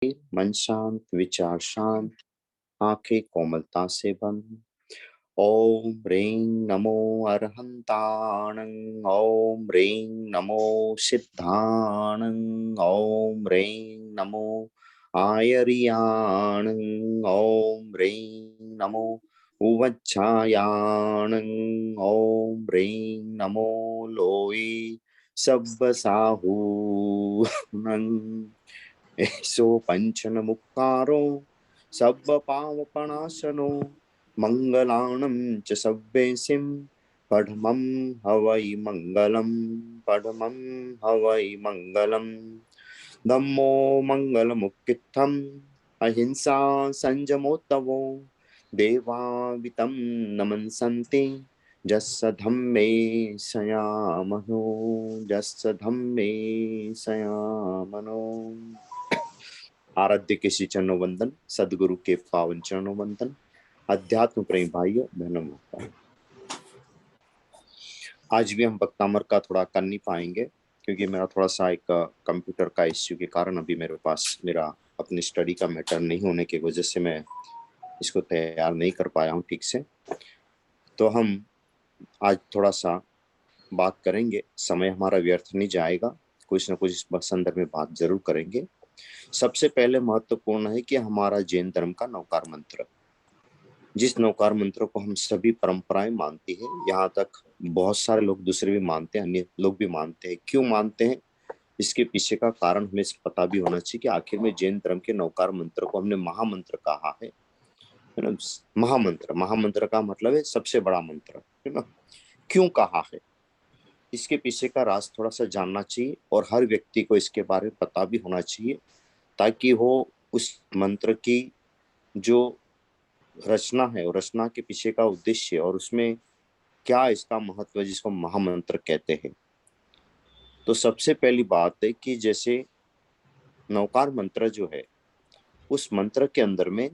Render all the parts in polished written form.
मन शांत, विचार शांत, आंखें कोमलता से बंद। ओम ह्रीं नमो अरहंताणं। ओम ह्रीं नमो सिद्धाणं। ओम ह्रीं नमो आयर्याणं। ओम ह्रीं नमो उवच्छायाणं। ओम ह्रीं नमो लोई सब्बसाहूणं। एषो पंचन मुक्कारो सब्ब पावपणाशनो मंगलाणं च सव्येसिं पढमं हवै मंगलम्। पढमं हवै मंगलम्। धम्मो मंगलमुक्तिस्थम् अहिंसा संयमोत्तवो देवावितं नमन्सन्ति जस्य धम्मे संयामनो। जस्य धम्मे संयामनो। आराध्य के श्री चरणों वंदन, सदगुरु के पावन चरणों वंदन, अध्यात्म प्रेमी भाइयों बहनों। आज भी हम भक्तामर का थोड़ा कर नहीं पाएंगे क्योंकि मेरा थोड़ा सा एक कंप्यूटर का इश्यू के कारण अभी मेरे पास मेरा अपनी स्टडी का मैटर नहीं होने की वजह से मैं इसको तैयार नहीं कर पाया हूँ ठीक से। तो हम आज थोड़ा सा बात करेंगे, समय हमारा व्यर्थ नहीं जाएगा, कुछ ना कुछ इस संदर्भ में बात जरूर करेंगे। सबसे पहले महत्वपूर्ण है कि हमारा जैन धर्म का नवकार मंत्र, जिस नवकार मंत्र को हम सभी परंपराएं मानती हैं, यहाँ तक बहुत सारे लोग दूसरे भी मानते हैं, अन्य लोग भी मानते हैं। क्यों मानते हैं, इसके पीछे का कारण हमें पता भी होना चाहिए कि आखिर में जैन धर्म के नवकार मंत्र को हमने महामंत्र कहा है ना। महामंत्र, महामंत्र का मतलब है सबसे बड़ा मंत्र, है ना। क्यों कहा है, इसके पीछे का राज थोड़ा सा जानना चाहिए और हर व्यक्ति को इसके बारे में पता भी होना चाहिए, ताकि वो उस मंत्र की जो रचना है और रचना के पीछे का उद्देश्य और उसमें क्या इसका महत्व है जिसको महामंत्र कहते हैं। तो सबसे पहली बात है कि जैसे नवकार मंत्र जो है, उस मंत्र के अंदर में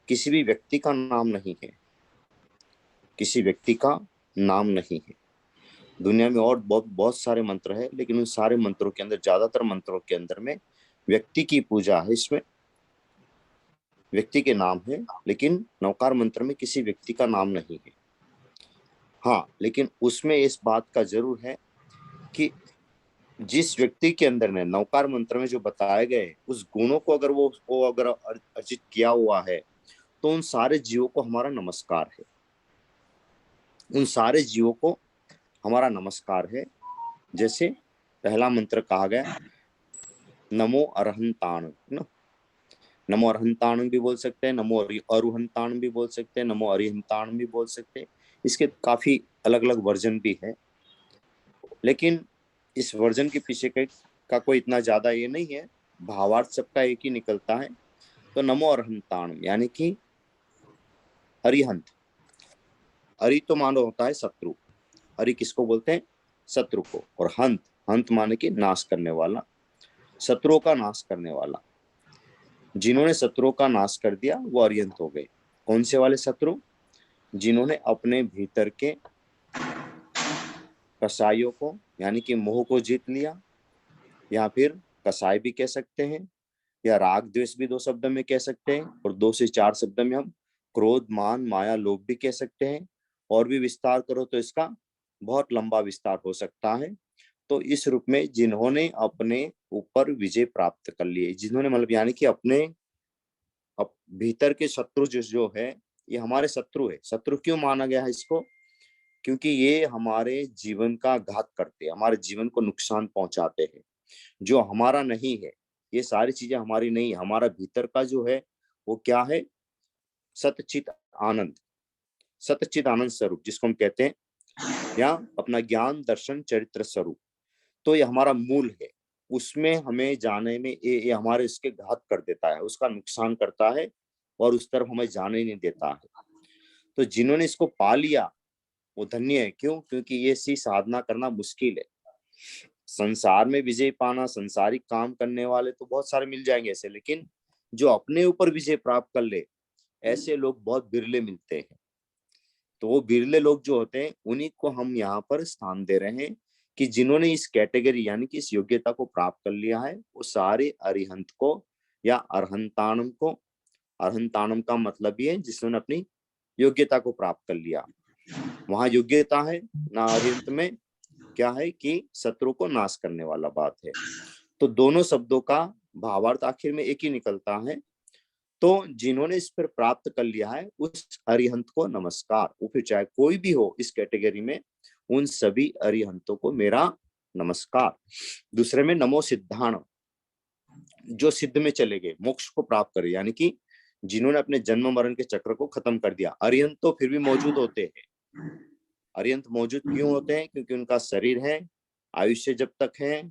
किसी भी व्यक्ति का नाम नहीं है, किसी व्यक्ति का नाम नहीं है। दुनिया में और बहुत बहुत सारे मंत्र है, लेकिन उन सारे मंत्रों के अंदर, ज्यादातर मंत्रों के अंदर में व्यक्ति की पूजा है, इसमें व्यक्ति के नाम है, लेकिन नवकार मंत्र में किसी व्यक्ति का नाम नहीं है। हाँ, लेकिन उसमें इस बात का जरूर है कि जिस व्यक्ति के अंदर ने नवकार मंत्र में जो बताए गए उस गुणों को अगर वो अगर अर्जित किया हुआ है, तो उन सारे जीवों को हमारा नमस्कार है। उन सारे जीवों को हमारा नमस्कार है। जैसे पहला मंत्र कहा गया नमो अरहंताण, ना। नमो अरहंताण भी बोल सकते हैं, नमो अरुहंताण भी बोल सकते हैं, नमो अरिहंताण भी बोल सकते हैं। इसके काफी अलग अलग वर्जन भी है, लेकिन इस वर्जन के पीछे का कोई इतना ज्यादा ये नहीं है, भावार्थ सबका एक ही निकलता है। तो नमो अरहंताण यानी कि अरिहंत। अरि तो मानो होता है शत्रु, अरि किसको बोलते हैं, शत्रु को। और हंत, हंत माने कि नाश करने वाला, शत्रुओं का नाश करने वाला। जिन्होंने शत्रुओं का नाश कर दिया वो अरिहंत हो गए। कौन से वाले शत्रु, जिन्होंने अपने भीतर के कसाइयों को यानी कि मोह को जीत लिया, या फिर कसाई भी कह सकते हैं, या राग द्वेष भी दो शब्द में कह सकते हैं, और 2 से 4 शब्द में हम क्रोध मान माया लोभ भी कह सकते हैं। और भी विस्तार करो तो इसका बहुत लंबा विस्तार हो सकता है। तो इस रूप में जिन्होंने अपने ऊपर विजय प्राप्त कर लिए, जिन्होंने मतलब यानी कि अपने भीतर के शत्रु जो है, ये हमारे शत्रु है। शत्रु क्यों माना गया है इसको, क्योंकि ये हमारे जीवन का घात करते हैं, हमारे जीवन को नुकसान पहुंचाते हैं। जो हमारा नहीं है, ये सारी चीजें हमारी नहीं है। हमारा भीतर का जो है वो क्या है, सतचित आनंद, सतचित आनंद स्वरूप जिसको हम कहते हैं, या अपना ज्ञान दर्शन चरित्र स्वरूप। तो ये हमारा मूल है। उसमें हमें जाने में ये हमारे इसके घात कर देता है, उसका नुकसान करता है और उस तरफ हमें जाने नहीं देता है। तो जिन्होंने इसको पा लिया वो धन्य है। क्यों, क्योंकि ये सी साधना करना मुश्किल है। संसार में विजय पाना, संसारिक काम करने वाले तो बहुत सारे मिल जाएंगे ऐसे, लेकिन जो अपने ऊपर विजय प्राप्त कर ले, ऐसे लोग बहुत बिरले मिलते हैं। तो वो बिरले लोग जो होते हैं, उन्हीं को हम यहाँ पर स्थान दे रहे हैं कि जिन्होंने इस कैटेगरी यानी कि इस योग्यता को प्राप्त कर लिया है, वो सारे अरिहंत को या अरहंताणम को। अरहंताणम का मतलब ये है जिसने अपनी योग्यता को प्राप्त कर लिया। वहां योग्यता है ना, अरिहंत में क्या है कि शत्रु को नाश करने वाला बात है। तो दोनों शब्दों का भावार्थ आखिर में एक ही निकलता है। तो जिन्होंने इस पर प्राप्त कर लिया है उस अरिहंत को नमस्कार। वो फिर चाहे कोई भी हो इस कैटेगरी में, उन सभी अरिहंतों को मेरा नमस्कार। दूसरे में नमो सिद्धाण, जो सिद्ध में चले गए, मोक्ष को प्राप्त करे, यानी कि जिन्होंने अपने जन्म मरण के चक्र को खत्म कर दिया। अरिहंत तो फिर भी मौजूद होते हैं। अरिहंत मौजूद क्यों होते हैं? क्योंकि उनका शरीर है, आयुष्य जब तक है,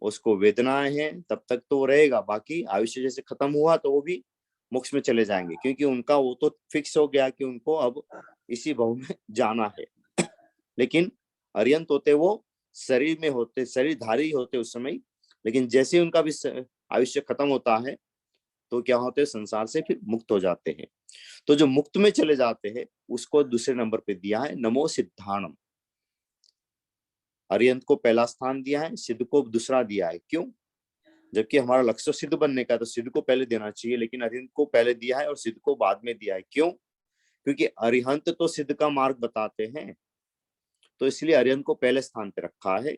उसको वेदनाएं हैं, तब तक तो रहेगा। बाकी आयुष्य जैसे खत्म हुआ तो वो भी मोक्ष में चले जाएंगे, क्योंकि उनका वो तो फिक्स हो गया कि उनको अब इसी भव में जाना है। लेकिन अरिहंत होते वो शरीर में होते, शरीरधारी होते उस समय, लेकिन जैसे ही उनका भी आयुष्य खत्म होता है तो क्या होते हैं, संसार से फिर मुक्त हो जाते हैं। तो जो मुक्त में चले जाते हैं उसको दूसरे नंबर पे दिया है नमो सिद्धाणम। अरिहंत को पहला स्थान दिया है, सिद्ध को दूसरा दिया है। क्यों? जबकि हमारा लक्ष्य सिद्ध बनने का, तो सिद्ध को पहले देना चाहिए, लेकिन अरिहंत को पहले दिया है और सिद्ध को बाद में दिया है। क्यों? क्योंकि अरिहंत तो सिद्ध का मार्ग बताते हैं, तो इसलिए अरिहंत को पहले स्थान पे रखा है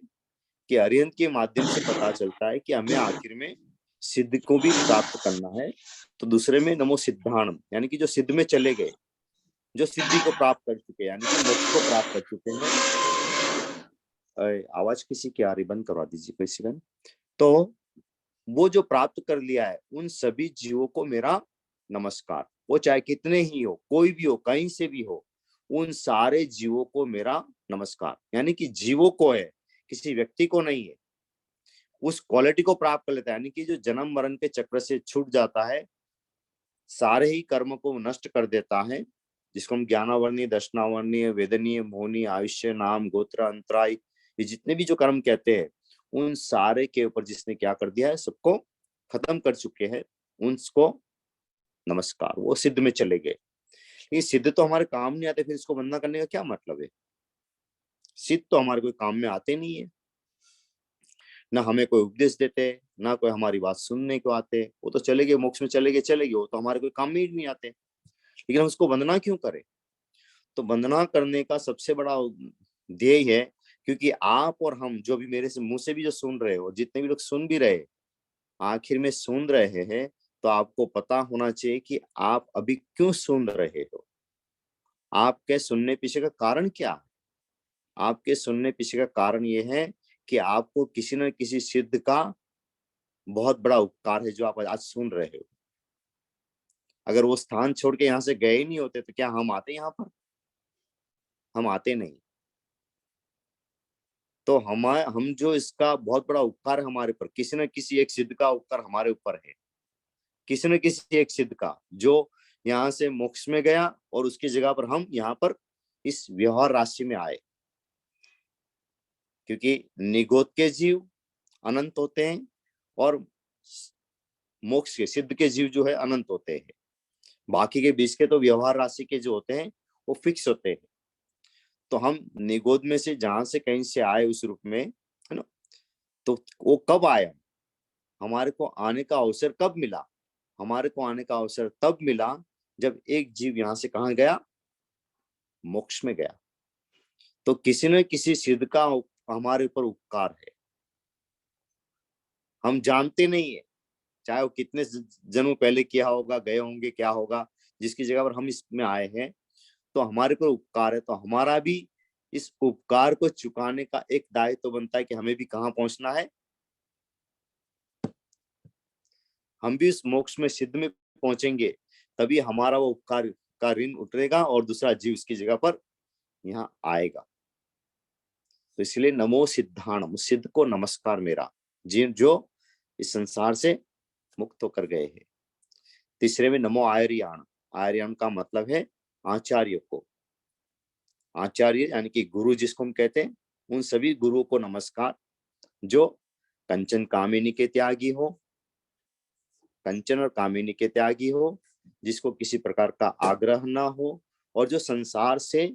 कि अरिहंत के माध्यम से पता चलता है कि हमें आखिर में सिद्ध को भी प्राप्त करना है। तो दूसरे में नमो सिद्धाणम, यानी कि जो सिद्ध में चले गए, जो सिद्धि को प्राप्त कर चुके, यानी कि मोक्ष को प्राप्त कर चुके हैं। आवाज किसी की आ रही, बंद करवा दीजिए कोई सेकंड। तो वो जो प्राप्त कर लिया है उन सभी जीवों को मेरा नमस्कार। वो चाहे कितने ही हो, कोई भी हो, कहीं से भी हो, उन सारे जीवों को मेरा नमस्कार। यानी कि जीवों को है, किसी व्यक्ति को नहीं है। उस क्वालिटी को प्राप्त कर लेता है, यानी कि जो जन्म मरण के चक्र से छूट जाता है, सारे ही कर्म को नष्ट कर देता है, जिसको हम ज्ञानावर्णीय, दर्शनावर्णीय, वेदनीय, मोहनीय, आयुष्य, नाम, गोत्र, अंतराय, ये जितने भी जो कर्म कहते हैं, उन सारे के ऊपर जिसने क्या कर दिया है, सबको खत्म कर चुके हैं, उनको नमस्कार। वो सिद्ध में चले गए। ये सिद्ध तो हमारे काम नहीं आते, फिर इसको वंदना करने का क्या मतलब है? सिद्ध तो हमारे कोई काम में आते नहीं है, ना हमें कोई उपदेश देते, ना कोई हमारी बात सुनने को आते। वो तो चले गए, मोक्ष में चले गए, चले गए, वो तो हमारे कोई काम में ही नहीं आते। लेकिन हम उसको वंदना क्यों करें? तो वंदना करने का सबसे बड़ा ध्येय है, क्योंकि आप और हम जो भी मेरे से मुंह से भी जो सुन रहे हो, जितने भी लोग सुन भी रहे, आखिर में सुन रहे हैं, तो आपको पता होना चाहिए कि आप अभी क्यों सुन रहे हो, आपके सुनने पीछे का कारण क्या है। आपके सुनने पीछे का कारण ये है कि आपको किसी न किसी सिद्ध का बहुत बड़ा उपकार है जो आप आज सुन रहे हो। अगर वो स्थान छोड़ के यहाँ से गए ही नहीं होते तो क्या हम आते यहाँ पर? हम आते नहीं। तो हम जो इसका बहुत बड़ा उपकार है हमारे पर, किसी न किसी एक सिद्ध का उपकार हमारे ऊपर है, किसी न किसी एक सिद्ध का, जो यहाँ से मोक्ष में गया और उसकी जगह पर हम यहाँ पर इस व्यवहार राशि में आए। क्योंकि निगोद के जीव अनंत होते हैं और मोक्ष के सिद्ध के जीव जो है अनंत होते हैं। बाकी के बीच के तो व्यवहार राशि के जो होते हैं वो फिक्स होते हैं। तो हम निगोद में से जहां से कहीं से आए उस रूप में, है ना, तो वो कब आया, हमारे को आने का अवसर कब मिला? हमारे को आने का अवसर तब मिला जब एक जीव यहां से कहाँ गया, मोक्ष में गया। तो किसी न किसी सिद्ध का हमारे ऊपर उपकार है, हम जानते नहीं है, चाहे वो कितने जन्म पहले किया होगा, गए होंगे, क्या होगा, जिसकी जगह पर हम इसमें आए हैं, तो हमारे पर उपकार है। तो हमारा भी इस उपकार को चुकाने का एक दायित्व तो बनता है कि हमें भी कहाँ पहुंचना है, हम भी इस मोक्ष में सिद्ध में पहुंचेंगे, तभी हमारा वो उपकार का ऋण उतरेगा और दूसरा जीव इसकी जगह पर यहाँ आएगा। तो इसलिए नमो सिद्धाणम, सिद्ध को नमस्कार मेरा, जिन जो इस संसार से मुक्त होकर गए हैं। तीसरे में नमो आर्याण। आर्याण का मतलब है आचार्य को। आचार्य यानी कि गुरु जिसको हम कहते हैं, उन सभी गुरुओं को नमस्कार, जो कंचन कामिनी के त्यागी हो, कंचन और कामिनी के त्यागी हो, जिसको किसी प्रकार का आग्रह ना हो, और जो संसार से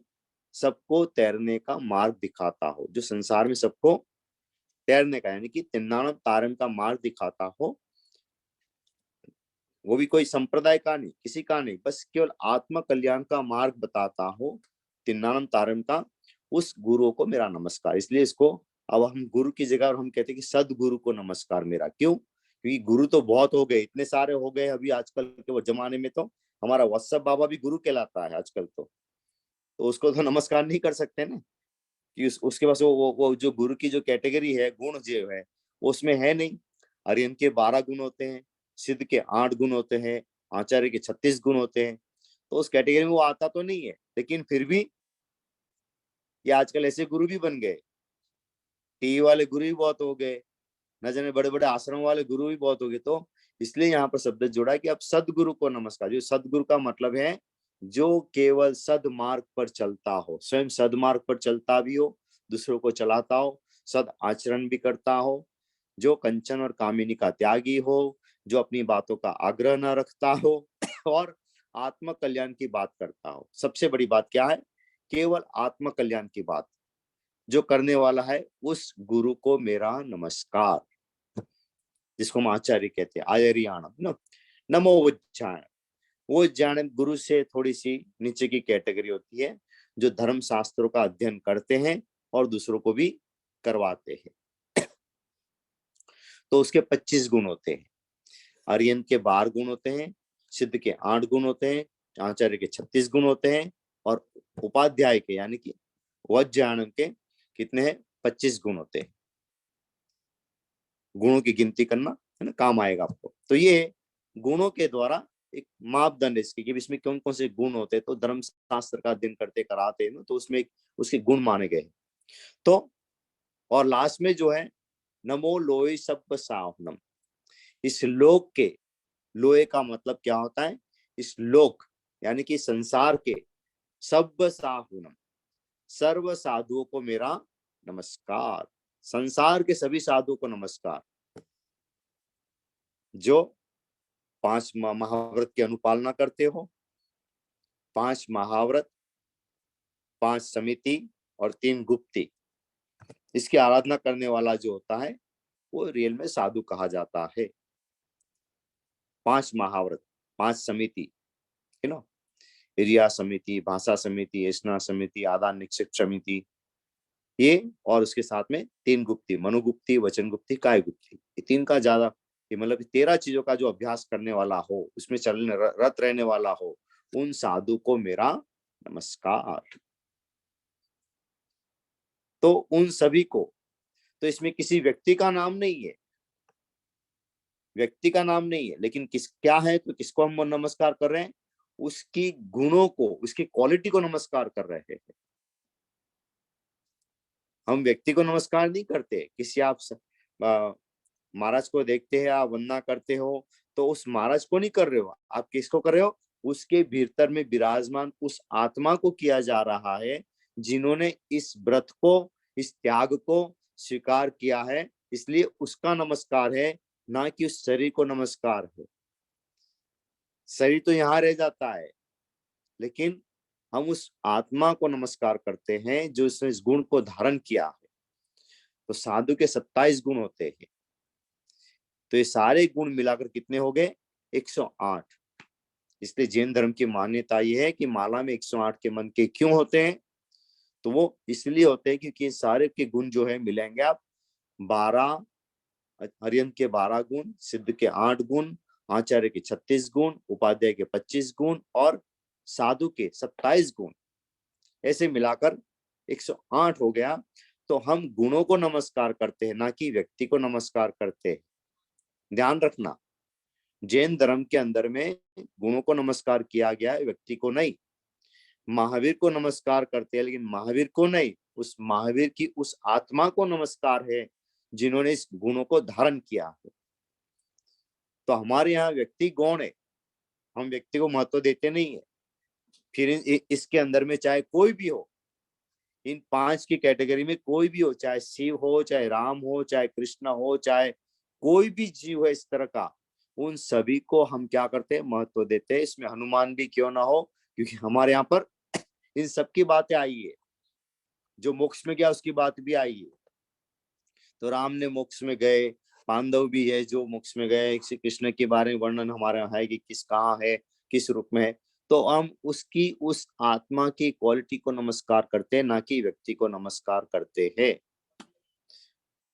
सबको तैरने का मार्ग दिखाता हो, जो संसार में सबको तैरने का यानी कि तिन्नाणम तारण का मार्ग दिखाता हो, वो भी कोई संप्रदाय का नहीं, किसी का नहीं, बस केवल आत्म कल्याण का मार्ग बताता हो, तिन्नानम तारम का, उस गुरु को मेरा नमस्कार। इसलिए इसको अब हम गुरु की जगह और हम कहते हैं कि सदगुरु को नमस्कार मेरा। क्यों? क्योंकि गुरु तो बहुत हो गए, इतने सारे हो गए अभी आजकल के वो जमाने में। तो हमारा वत्सप बाबा भी गुरु कहलाता है आजकल। तो उसको तो नमस्कार नहीं कर सकते ना, कि उसके पास वो जो गुरु की जो कैटेगरी है, गुण जो है वो उसमें है नहीं। आर्यन के 12 गुण होते हैं, सिद्ध के 8 गुण होते हैं, आचार्य के 36 गुण होते हैं। तो उस कैटेगरी में वो आता तो नहीं है, लेकिन फिर भी ये आजकल ऐसे गुरु भी बन गए, टीवी वाले गुरु भी बहुत हो गए, न जाने बड़े बड़े आश्रम वाले गुरु भी बहुत हो गए। तो इसलिए यहाँ पर शब्द जोड़ा कि अब सदगुरु को नमस्कार। जो सदगुरु का मतलब है जो केवल सदमार्ग पर चलता हो, स्वयं सदमार्ग पर चलता भी हो, दूसरों को चलाता हो, सद आचरण भी करता हो, जो कंचन और कामिनी का त्यागी हो, जो अपनी बातों का आग्रह न रखता हो और आत्म कल्याण की बात करता हो। सबसे बड़ी बात क्या है? केवल आत्म कल्याण की बात जो करने वाला है, उस गुरु को मेरा नमस्कार, जिसको हम आचार्य कहते हैं, आयरियाण न नमो उज्जायन। वो उज्जायन गुरु से थोड़ी सी नीचे की कैटेगरी होती है, जो धर्म शास्त्रों का अध्ययन करते हैं और दूसरों को भी करवाते हैं। तो उसके 25 गुण होते हैं, आर्यन के 12 गुण होते हैं, सिद्ध के 8 गुण होते हैं, आचार्य के 36 गुण होते हैं, और उपाध्याय के यानी कि वज्जायन के कितने हैं? 25 गुण होते हैं। गुणों की गिनती करना है ना, काम आएगा आपको। तो ये गुणों के द्वारा एक मापदंड इसके कि इसमें कौन कौन से गुण होते हैं। तो धर्म शास्त्र का अध्ययन करते कराते हैं ना, तो उसमें उसके गुण माने गए। तो और लास्ट में जो है नमो लोय सब साहनम। इस लोक के, लोय का मतलब क्या होता है? इस लोक यानी कि संसार के सब साहुनम, सर्व साधुओं को मेरा नमस्कार। संसार के सभी साधुओं को नमस्कार, जो 5 महाव्रत की अनुपालना करते हो। 5 महाव्रत, 5 समिति और 3 गुप्ती, इसकी आराधना करने वाला जो होता है वो रियल में साधु कहा जाता है। 5 महाव्रत, 5 समिति, यू नो, क्रिया समिति, भाषा समिति, स्नान समिति, आदान निक्षेप समिति, ये, और उसके साथ में 3 गुप्ती, मनुगुप्ती, वचन गुप्ती, काय गुप्ती। ये 3 का ज्यादा, ये मतलब 13 चीजों का जो अभ्यास करने वाला हो, उसमें चलने रत रहने वाला हो, उन साधु को मेरा नमस्कार। तो उन सभी को, तो इसमें किसी व्यक्ति का नाम नहीं है, व्यक्ति का नाम नहीं है, लेकिन किस क्या है, तो किसको हम नमस्कार कर रहे हैं? उसकी गुणों को, उसकी क्वालिटी को नमस्कार कर रहे हैं। हम व्यक्ति को नमस्कार नहीं करते। किसी आप महाराज को देखते हैं, आप वंदना करते हो, तो उस महाराज को नहीं कर रहे हो, आप किसको कर रहे हो? उसके भीतर में विराजमान उस आत्मा को किया जा रहा है, जिन्होंने इस व्रत को, इस त्याग को स्वीकार किया है। इसलिए उसका नमस्कार है, ना कि उस शरीर को नमस्कार है। शरीर तो यहाँ रह जाता है, लेकिन हम उस आत्मा को नमस्कार करते हैं जो इसने इस गुण को धारण किया है। तो साधु के 27 गुण होते हैं। तो ये सारे गुण मिलाकर कितने हो गए? 108। इसलिए जैन धर्म की मान्यता ये है कि माला में 108 के मन के क्यों होते हैं? तो वो इसलिए होते हैं क्योंकि सारे के गुण जो है मिलेंगे आप 12, हरियन के 12 गुण, सिद्ध के 8 गुण, आचार्य के 36 गुण, उपाध्याय के 25 गुण और साधु के 27 गुण, ऐसे मिलाकर 108 हो गया। तो हम गुणों को नमस्कार करते हैं, ना कि व्यक्ति को नमस्कार करते हैं। ध्यान रखना, जैन धर्म के अंदर में गुणों को नमस्कार किया गया है, व्यक्ति को नहीं। महावीर को नमस्कार करते हैं, लेकिन महावीर को नहीं, उस महावीर की उस आत्मा को नमस्कार है जिन्होंने इस गुणों को धारण किया है। तो हमारे यहाँ व्यक्ति गौण है, हम व्यक्ति को महत्व देते नहीं है। फिर इसके अंदर में चाहे कोई भी हो, इन 5 की कैटेगरी में कोई भी हो, चाहे शिव हो, चाहे राम हो, चाहे कृष्ण हो, चाहे कोई भी जीव है इस तरह का, उन सभी को हम क्या करते हैं? महत्व देते हैं। इसमें हनुमान भी क्यों ना हो, क्योंकि हमारे यहाँ पर इन सबकी बातें आई है। जो मोक्ष में गया उसकी बात भी आई है। तो राम ने मोक्ष में गए, पांडव भी है जो मोक्ष में गए, श्री कृष्ण के बारे में वर्णन हमारे यहाँ है कि किस कहाँ है, किस रूप में है। तो हम उसकी उस आत्मा की क्वालिटी को नमस्कार करते हैं, ना कि व्यक्ति को नमस्कार करते हैं।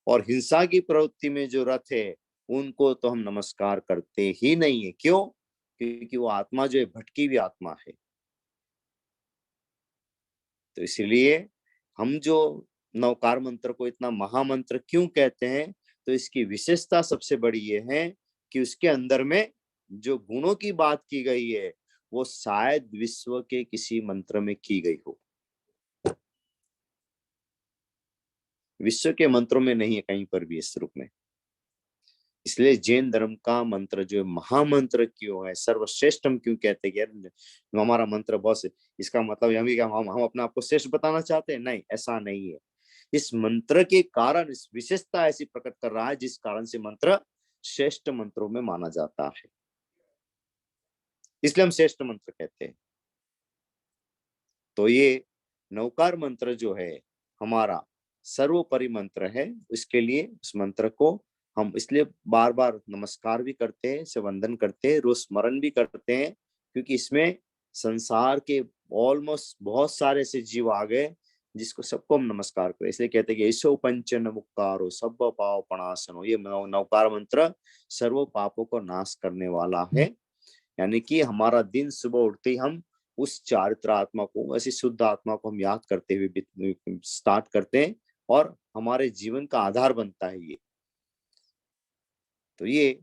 और हिंसा की प्रवृत्ति में जो रथ है उनको तो हम नमस्कार करते ही नहीं है। क्यों? क्योंकि वो आत्मा जो है भटकी हुई आत्मा है। तो इसलिए हम जो नवकार मंत्र को इतना महामंत्र क्यों कहते हैं, तो इसकी विशेषता सबसे बड़ी ये है कि उसके अंदर में जो गुणों की बात की गई है वो शायद विश्व के किसी मंत्र में की गई हो, विश्व के मंत्रों में नहीं है कहीं पर भी इस रूप में। इसलिए जैन धर्म का मंत्र जो महामंत्र क्यों है, सर्वश्रेष्ठम क्यों कहते हैं? यार हमारा मंत्र बहुत, इसका मतलब हम क्या हम अपने आप को श्रेष्ठ बताना चाहते हैं? नहीं, ऐसा नहीं है। इस मंत्र के कारण इस विशेषता ऐसी प्रकट कर रहा है जिस कारण से मंत्र श्रेष्ठ मंत्रों में माना जाता है, इसलिए हम श्रेष्ठ मंत्र कहते हैं। तो ये नवकार मंत्र जो है हमारा सर्वोपरि मंत्र है, इसके लिए उस मंत्र को हम इसलिए बार बार नमस्कार भी करते हैं, इसे वंदन करते हैं, रोज स्मरण भी करते हैं, क्योंकि इसमें संसार के ऑलमोस्ट बहुत सारे ऐसे जीव आ गए जिसको सबको हम नमस्कार करें। इसलिए कहते हैं कि ऐसो पंचन मुक्कारो सब पाप पणासनो, ये नवकार मंत्र सर्व पापों को नाश करने वाला है। यानी कि हमारा दिन सुबह उठते ही हम उस चारित्र आत्मा को, ऐसी शुद्ध आत्मा को हम याद करते हुए स्टार्ट करते हैं और हमारे जीवन का आधार बनता है ये। तो ये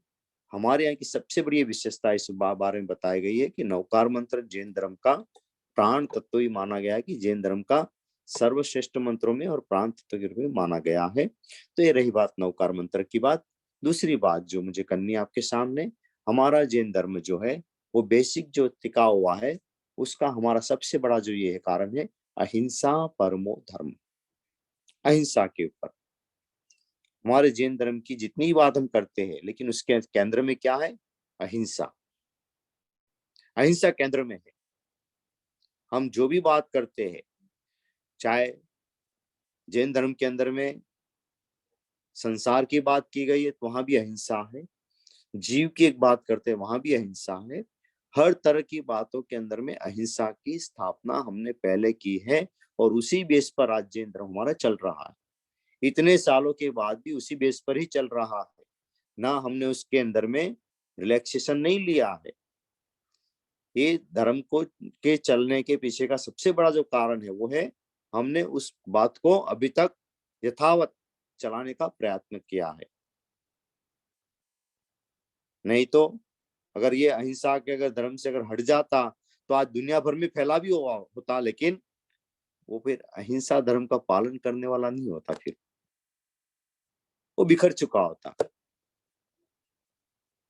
हमारे यहाँ की सबसे बड़ी विशेषता इस बारे में बताई गई है कि नवकार मंत्र जैन धर्म का प्राण तत्व ही माना गया है, कि जैन धर्म का सर्वश्रेष्ठ मंत्रों में और प्राण तत्व के रूप में माना गया है। तो ये रही बात नवकार मंत्र की बात। दूसरी बात जो मुझे करनी है आपके सामने, हमारा जैन धर्म जो है वो बेसिक जो टिका हुआ है उसका हमारा सबसे बड़ा जो ये कारण है अहिंसा परमो धर्म। अहिंसा के ऊपर हमारे जैन धर्म की जितनी बात हम करते हैं, लेकिन उसके केंद्र में क्या है? अहिंसा। अहिंसा केंद्र में है। हम जो भी बात करते हैं, चाहे जैन धर्म के अंदर में संसार की बात की गई है तो वहां भी अहिंसा है, जीव की एक बात करते हैं वहां भी अहिंसा है। हर तरह की बातों के अंदर में अहिंसा की स्थापना हमने पहले की है और उसी बेस पर आज जैन धर्म हमारा चल रहा है। इतने सालों के बाद भी उसी बेस पर ही चल रहा है, ना हमने उसके अंदर में रिलैक्सेशन नहीं लिया है। ये धर्म को के चलने के पीछे का सबसे बड़ा जो कारण है वो है हमने उस बात को अभी तक यथावत चलाने का प्रयत्न किया है। नहीं तो अगर ये अहिंसा के अगर धर्म से अगर हट जाता तो आज दुनिया भर में फैला भी हुआ होता, लेकिन वो फिर अहिंसा धर्म का पालन करने वाला नहीं होता, फिर वो बिखर चुका होता।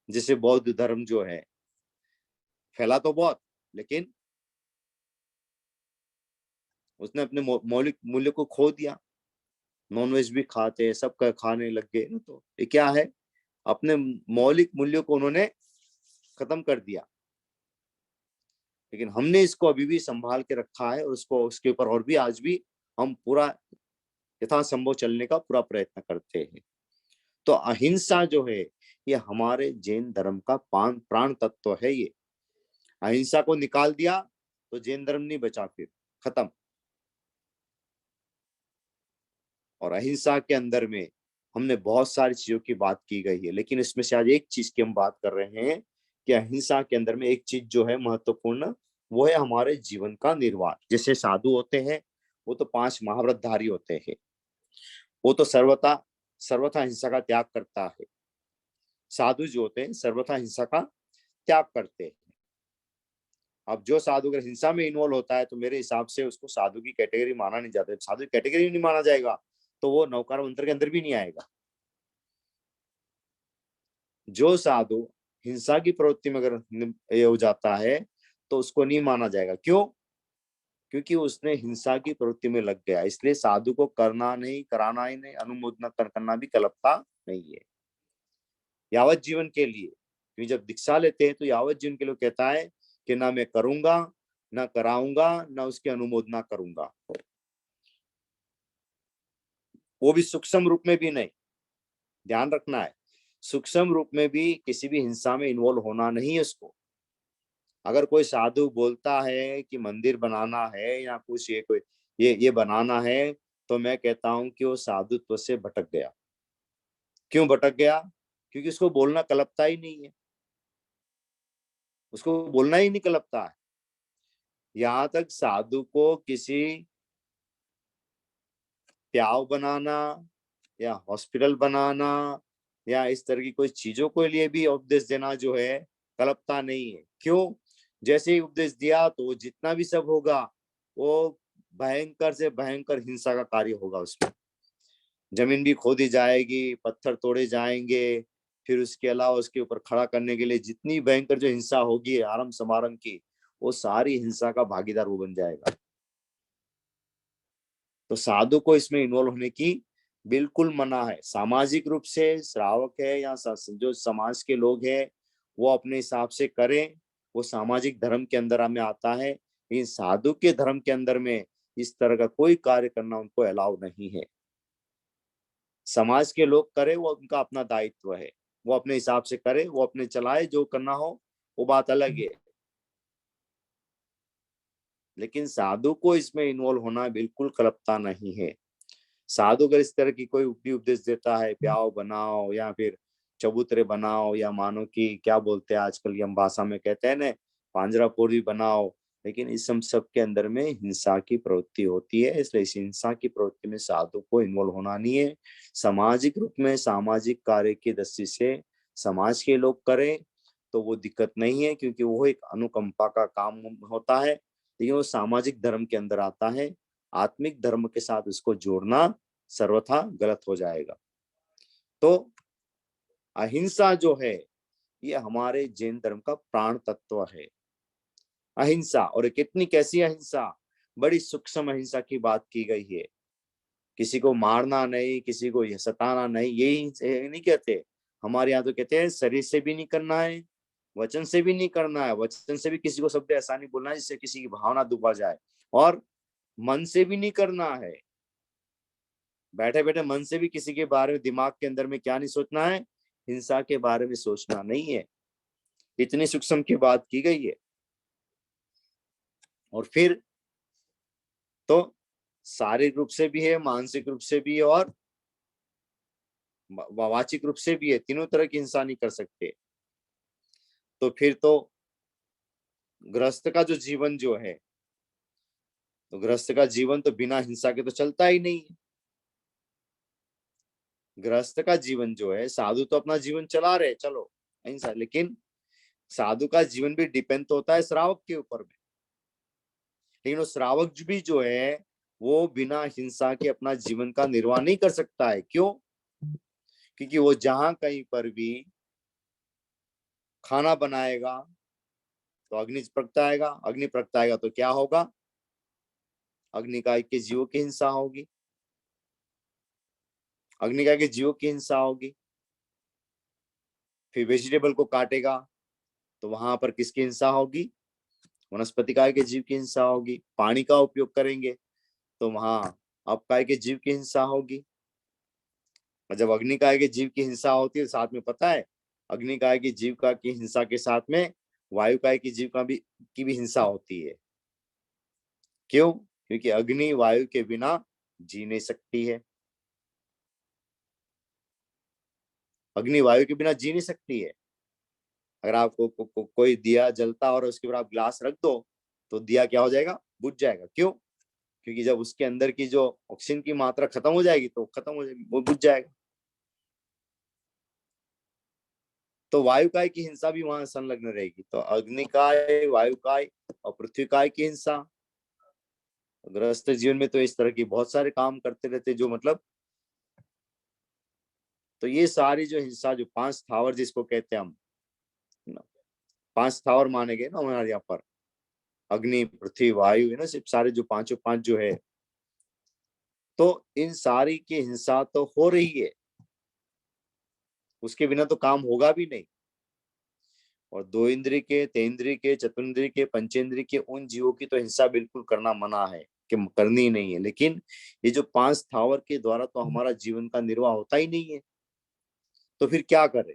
जैसे बौद्ध धर्म जो है फैला तो बहुत, लेकिन उसने अपने मौलिक मूल्य को खो दिया। नॉनवेज भी खाते, सब खाने लग गए ना, तो ये क्या है? अपने मौलिक मूल्यों को उन्होंने खत्म कर दिया। लेकिन हमने इसको अभी भी संभाल के रखा है और उसको उसके ऊपर और भी आज भी हम पूरा यथासंभव चलने का पूरा प्रयत्न करते हैं। तो अहिंसा जो है ये हमारे जैन धर्म का प्राण तत्व है। ये अहिंसा को निकाल दिया तो जैन धर्म नहीं बचा, फिर खत्म। और अहिंसा के अंदर में हमने बहुत सारी चीजों की बात की गई है, लेकिन इसमें से आज एक चीज की हम बात कर रहे हैं कि अहिंसा के अंदर में एक चीज जो है महत्वपूर्ण, वो है हमारे जीवन का निर्वाह। जैसे साधु होते हैं वो तो 5 महाव्रतधारी होते हैं, वो तो सर्वथा सर्वथा हिंसा का त्याग करता है। साधु जो होते हैं सर्वथा हिंसा का त्याग करते हैं। अब जो साधु अगर हिंसा में इन्वॉल्व होता है तो मेरे हिसाब से उसको साधु की कैटेगरी माना नहीं जाता। साधु की कैटेगरी नहीं माना जाएगा तो वो नवकार मंत्र के अंदर भी नहीं आएगा। जो साधु हिंसा की प्रवृत्ति में अगर ये हो जाता है तो उसको नहीं माना जाएगा। क्यों? क्योंकि उसने हिंसा की प्रवृत्ति में लग गया। इसलिए साधु को करना नहीं, कराना ही नहीं, अनुमोदन करना भी कल्पता नहीं है यावत जीवन के लिए। क्योंकि जब दीक्षा लेते हैं तो यावत जीवन के लिए कहता है कि ना मैं करूंगा, ना कराऊंगा, ना उसकी अनुमोदना करूंगा, वो भी सूक्ष्म रूप में भी नहीं। ध्यान रखना है, सूक्ष्म रूप में भी किसी भी हिंसा में इन्वॉल्व होना नहीं है उसको। अगर कोई साधु बोलता है कि मंदिर बनाना है या कुछ ये कोई ये बनाना है, तो मैं कहता हूं कि वो साधुत्व से भटक गया। क्यों भटक गया? क्योंकि उसको बोलना कलपता ही नहीं है, उसको बोलना ही नहीं कलपता है। यहाँ तक साधु को किसी प्याव बनाना या हॉस्पिटल बनाना या इस तरह की कोई चीजों के लिए भी उपदेश देना जो है कल्पता नहीं है। क्यों? जैसे ही उपदेश दिया तो वो जितना भी सब होगा वो भयंकर से भयंकर हिंसा का कार्य होगा। उसमें जमीन भी खोदी जाएगी, पत्थर तोड़े जाएंगे, फिर उसके अलावा उसके ऊपर खड़ा करने के लिए जितनी भयंकर जो हिंसा होगी आरंभ समारंभ की, वो सारी हिंसा का भागीदार वो बन जाएगा। तो साधु को इसमें इन्वॉल्व होने की बिल्कुल मना है। सामाजिक रूप से श्रावक है या जो समाज के लोग हैं वो अपने हिसाब से करें, वो सामाजिक धर्म के अंदर में आता है। लेकिन साधु के धर्म के अंदर में इस तरह का कोई कार्य करना उनको अलाउ नहीं है। समाज के लोग करे वो उनका अपना दायित्व है, वो अपने हिसाब से करे, वो अपने चलाए, जो करना हो वो बात अलग है। लेकिन साधु को इसमें इन्वॉल्व होना बिल्कुल कल्पता नहीं है। साधु अगर इस तरह की कोई भी उपदेश देता है, प्याव बनाओ या फिर चबूतरे बनाओ, या मानो कि क्या बोलते हैं आजकल की हम भाषा में कहते हैं ना, पांजरापोरी बनाओ, लेकिन इस सब के अंदर में हिंसा की प्रवृत्ति होती है। इसलिए इस हिंसा की प्रवृत्ति में साधु को इन्वॉल्व होना नहीं है। सामाजिक रूप में सामाजिक कार्य की दृष्टि से समाज के लोग करें तो वो दिक्कत नहीं है, क्योंकि वो एक अनुकंपा का काम होता है। लेकिन वो सामाजिक धर्म के अंदर आता है, आत्मिक धर्म के साथ उसको जोड़ना सर्वथा गलत हो जाएगा। तो अहिंसा जो है ये हमारे जैन धर्म का प्राण तत्व है। अहिंसा, और कितनी कैसी अहिंसा, बड़ी सूक्ष्म अहिंसा की बात की गई है। किसी को मारना नहीं, किसी को सताना नहीं, यही नहीं कहते। हमारे यहाँ तो कहते हैं शरीर से भी नहीं करना है, वचन से भी नहीं करना है। वचन से भी किसी को शब्द ऐसा नहीं बोलना है जिससे किसी की भावना दुबा जाए, और मन से भी नहीं करना है। बैठे बैठे मन से भी किसी के बारे में दिमाग के अंदर में क्या नहीं सोचना है, हिंसा के बारे में सोचना नहीं है। इतनी सूक्ष्म की बात की गई है। और फिर तो शारीरिक रूप से भी है, मानसिक रूप से भी है, और वाचिक रूप से भी है। तीनों तरह की हिंसा नहीं कर सकते। तो फिर तो गृहस्थ का जो जीवन जो है, तो गृहस्थ का जीवन तो बिना हिंसा के तो चलता ही नहीं है। गृहस्थ का जीवन जो है, साधु तो अपना जीवन चला रहे, चलो अहिंसा, लेकिन साधु का जीवन भी डिपेंड तो होता है श्रावक के ऊपर में। लेकिन वो श्रावक भी जो है वो बिना हिंसा के अपना जीवन का निर्वाह नहीं कर सकता है। क्यों? क्योंकि वो जहां कहीं पर भी खाना बनाएगा तो अग्नि प्रगटाएगा, अग्नि प्रगटाएगा तो क्या होगा? अग्निकाय के जीवों की हिंसा होगी, अग्निकाय के जीवों की हिंसा होगी। फिर वेजिटेबल को काटेगा तो वहां पर किसकी हिंसा होगी? वनस्पति काय के जीव की हिंसा होगी। पानी का उपयोग करेंगे तो वहां अपकाय के जीव की हिंसा होगी। और जब अग्निकाय के जीव की हिंसा होती है, साथ में पता है अग्निकाय की जीव का की हिंसा के साथ में वायुकाय की जीव का भी की भी हिंसा होती है। क्यों? क्योंकि अग्नि वायु के बिना जी नहीं सकती है। अग्नि वायु के बिना जी नहीं सकती है। अगर आपको कोई दिया जलता और उसके ऊपर आप ग्लास रख दो तो दिया क्या हो जाएगा? बुझ जाएगा। क्यों? क्योंकि जब उसके अंदर की जो ऑक्सीजन की मात्रा खत्म हो जाएगी तो खत्म हो जाएगी, वो बुझ जाएगा। तो वायुकाय की हिंसा भी वहां संलग्न रहेगी। तो अग्निकाय, वायुकाय और पृथ्वीकाय की हिंसा। गृहस्थ जीवन में तो इस तरह की बहुत सारे काम करते रहते जो मतलब, तो ये सारी जो हिंसा, जो पांच स्थावर जिसको कहते हैं हम, पांच स्थावर माने गए ना हमारे यहाँ पर, अग्नि पृथ्वी वायु है ना, सिर्फ सारे जो पांचों पांच जो है, तो इन सारी की हिंसा तो हो रही है। उसके बिना तो काम होगा भी नहीं। और दो इंद्रिय के, तेंद्रिय के, चतुर्न्द्रिय के, पंचेंद्रिय के उन जीवों की तो हिंसा बिल्कुल करना मना है, कि करनी ही नहीं है। लेकिन ये जो पांच स्थावर के द्वारा तो हमारा जीवन का निर्वाह होता ही नहीं है। तो फिर क्या करें?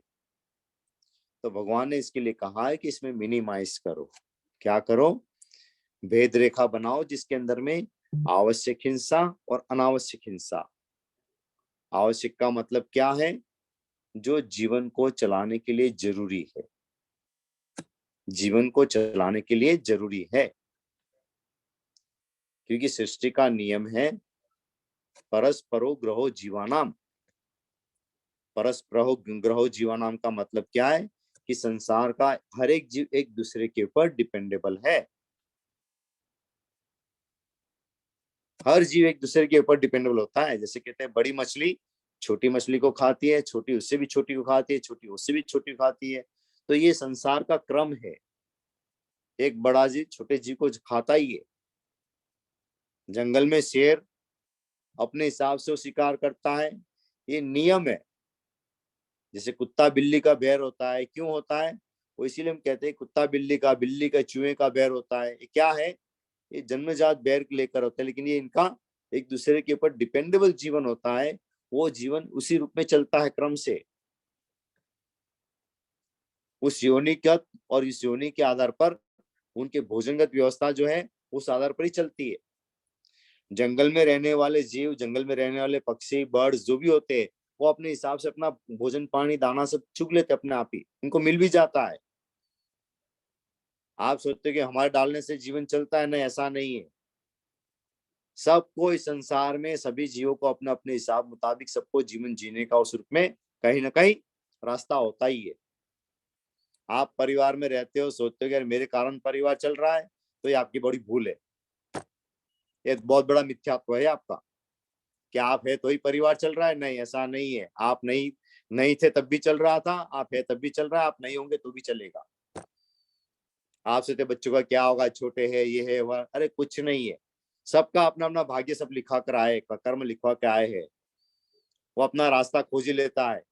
तो भगवान ने इसके लिए कहा है कि इसमें मिनिमाइज करो। क्या करो? भेद रेखा बनाओ जिसके अंदर में आवश्यक हिंसा और अनावश्यक हिंसा। आवश्यक का मतलब क्या है? जो जीवन को चलाने के लिए जरूरी है, जीवन को चलाने के लिए जरूरी है। क्योंकि सृष्टि का नियम है परस्परो ग्रहो जीवानाम। परस्परो ग्रहो जीवानाम का मतलब क्या है? कि संसार का हर एक जीव एक दूसरे के ऊपर डिपेंडेबल है। हर जीव एक दूसरे के ऊपर डिपेंडेबल होता है। जैसे कहते हैं बड़ी मछली छोटी मछली को खाती है, छोटी उससे भी छोटी को खाती है, छोटी उससे भी छोटी को खाती है। तो ये संसार का क्रम है। एक बड़ा जीव छोटे जीव को खाता ही है। जंगल में शेर अपने हिसाब से वो शिकार करता है, ये नियम है। जैसे कुत्ता बिल्ली का बैर होता है, क्यों होता है? वो इसीलिए हम कहते हैं कुत्ता बिल्ली का चूहे का बैर होता है। ये क्या है? ये जन्मजात बैर लेकर होता है, लेकिन ये इनका एक दूसरे के ऊपर डिपेंडेबल जीवन होता है। वो जीवन उसी रूप में चलता है क्रम से, उस योनि का, और इस योनि के आधार पर उनके भोजनगत व्यवस्था जो है उस आधार पर ही चलती है। जंगल में रहने वाले जीव, जंगल में रहने वाले पक्षी बर्ड्स जो भी होते हैं, वो अपने हिसाब से अपना भोजन पानी दाना सब चुग लेते अपने आप ही, इनको मिल भी जाता है। आप सोचते हो कि हमारे डालने से जीवन चलता है? नहीं, ऐसा नहीं है। सबको इस संसार में सभी जीवों को अपने अपने हिसाब मुताबिक सबको जीवन जीने का उस रूप में कहीं ना कहीं रास्ता होता ही है। आप परिवार में रहते हो, सोचते हो कि यार मेरे कारण परिवार चल रहा है, तो ये आपकी बड़ी भूल है। ये बहुत बड़ा मिथ्यात्व है आपका। क्या आप है तो ही परिवार चल रहा है? नहीं, ऐसा नहीं है। आप नहीं नहीं थे तब भी चल रहा था, आप है तब भी चल रहा है, आप नहीं होंगे तो भी चलेगा। आप सोचते बच्चों का क्या होगा, छोटे है, ये है वह, अरे कुछ नहीं है। सबका अपना अपना भाग्य सब लिखा कर आए, कर्म लिखवा के आए हैं। वो अपना रास्ता खोज ही लेता है।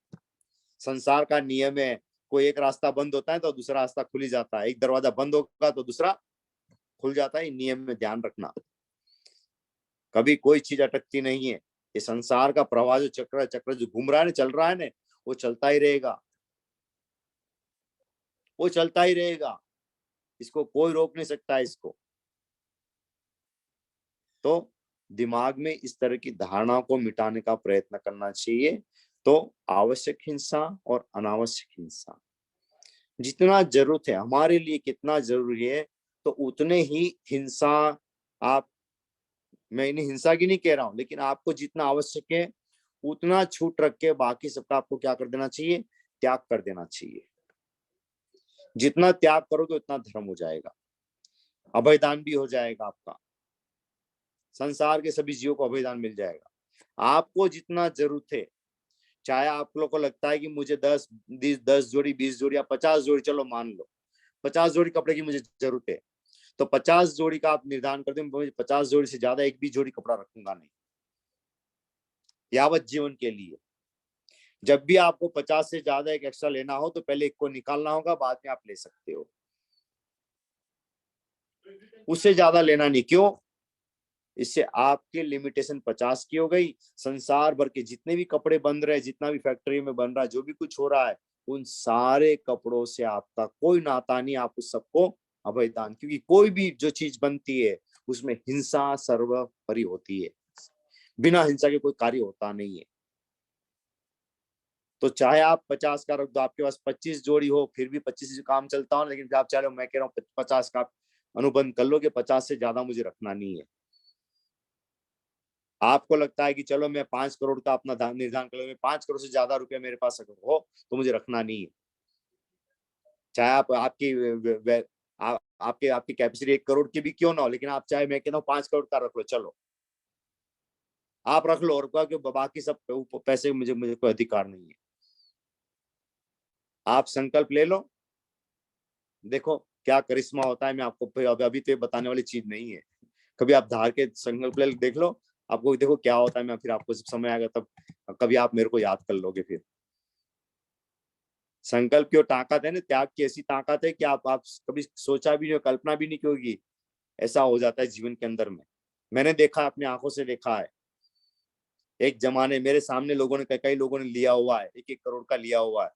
संसार का नियम है, कोई एक रास्ता बंद होता है तो दूसरा रास्ता खुल ही जाता है, एक दरवाजा बंद होगा तो दूसरा खुल जाता है। नियम में ध्यान रखना, कभी कोई चीज अटकती नहीं है। ये संसार का प्रवाह जो चक्र जो घूम रहा है ना, चल रहा है ना, वो चलता ही रहेगा, वो चलता ही रहेगा। इसको कोई रोक नहीं सकता है इसको। तो दिमाग में इस तरह की धारणाओं को मिटाने का प्रयत्न करना चाहिए। तो आवश्यक हिंसा और अनावश्यक हिंसा जितना जरूरत है हमारे लिए, कितना जरूरी है, तो उतने ही हिंसा आप, मैं इन्हें हिंसा की नहीं कह रहा हूं, लेकिन आपको जितना आवश्यक है उतना छूट रख के बाकी सबका आपको क्या कर देना चाहिए? त्याग कर देना चाहिए। जितना त्याग करोगे उतना धर्म हो जाएगा, अभयदान भी हो जाएगा आपका। संसार के सभी जीवों को अभयदान मिल जाएगा। आपको जितना जरूरत है, चाहे आप लोग को लगता है कि मुझे 10 जोड़ी 20 जोड़ी या 50 जोड़ी, चलो मान लो 50 जोड़ी कपड़े की मुझे जरूरत है, तो 50 जोड़ी का आप निर्धारण कर दें, मुझे 50 जोड़ी से ज्यादा एक भी जोड़ी कपड़ा रखूंगा नहीं यावत जीवन के लिए। जब भी आपको 50 से ज्यादा एक एक्स्ट्रा लेना हो तो पहले एक को निकालना होगा, बाद में आप ले सकते हो। उससे ज्यादा लेना नहीं। क्यों? इससे आपके लिमिटेशन 50 की हो गई। संसार भर के जितने भी कपड़े बन रहे हैं, जितना भी फैक्ट्री में बन रहा है, जो भी कुछ हो रहा है, उन सारे कपड़ों से आपका कोई नाता नहीं। आप उस सबको अभयदान, क्योंकि कोई भी जो चीज बनती है उसमें हिंसा सर्वोपरि होती है। बिना हिंसा के कोई कार्य होता नहीं है। तो चाहे आप 50 का रख दो, आपके पास 25 जोड़ी हो, फिर भी 25 से काम चलता हो, लेकिन आप चाह रहे हो, मैं कह रहा हूँ 50 का अनुबंध कर लो कि 50 से ज्यादा मुझे रखना नहीं है। आपको लगता है कि चलो मैं 5 करोड़ का अपना निर्धारण कर लूँ, 5 करोड़ से ज्यादा रुपया मेरे पास अगर हो तो मुझे रखना नहीं है। चाहे आप आपके आपकी कैपेसिटी 1 करोड़ की भी क्यों ना हो, लेकिन आप चाहे, मैं कहता हूँ 5 करोड़ का रख लो, चलो आप रख लो, और बाकी सब पैसे मुझे मुझे कोई अधिकार नहीं है। आप संकल्प ले लो, देखो क्या करिश्मा होता है। मैं आपको अभी तो ये बताने वाली चीज नहीं है। कभी आप धार के संकल्प ले देख लो, आपको देखो क्या होता है। मैं फिर आपको जब समय आएगा तब कभी आप मेरे को याद कर लोगे। फिर संकल्प की वो ताकत है ना, त्याग की ऐसी ताकत है कि आप कभी सोचा भी नहीं, कल्पना भी नहीं की होगी, ऐसा हो जाता है जीवन के अंदर में। मैंने देखा, अपनी आंखों से देखा है। एक जमाने मेरे सामने लोगों ने कई लोगों ने लिया हुआ है, 1-1 करोड़ का लिया हुआ है।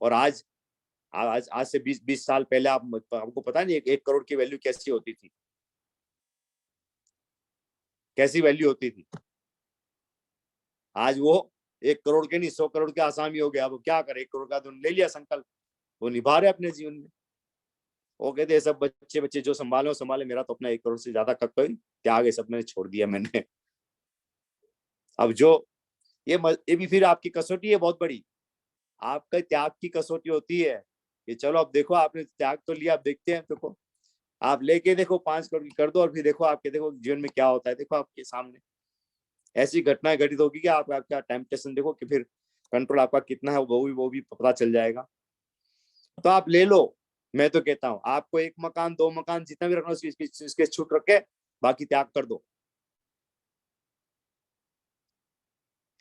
और आज आज आज से 20 साल पहले आपको पता नहीं 1 करोड़ की वैल्यू कैसी होती थी, कैसी वैल्यू होती थी। आज वो 1 करोड़ के नहीं 100 करोड़ के आसामी हो गया। अब क्या करे, 1 करोड़ का तो ले लिया संकल्प, वो निभा रहे अपने जीवन में। वो कहते हैं सब बच्चे बच्चे जो संभाले संभाले, मेरा तो अपना 1 करोड़ से ज्यादा का कोई त्याग है, सब मैंने छोड़ दिया मैंने। अब जो ये भी फिर आपकी कसौटी है बहुत बड़ी, आपका त्याग की कसौटी होती है कि चलो अब देखो आपने त्याग तो लिया, अब देखते हैं। देखो आप लेके देखो 5 करोड़ की कर दो और फिर देखो आपके देखो जीवन में क्या होता है। देखो आपके सामने ऐसी घटनाएं घटित होगी कि आपका टेम्पटेशन देखो कि फिर कंट्रोल आपका कितना है वो भी पता चल जाएगा। तो आप ले लो। मैं तो कहता हूँ आपको 1 मकान 2 मकान जितना भी रखना इसके छूट रखे, बाकी त्याग कर दो।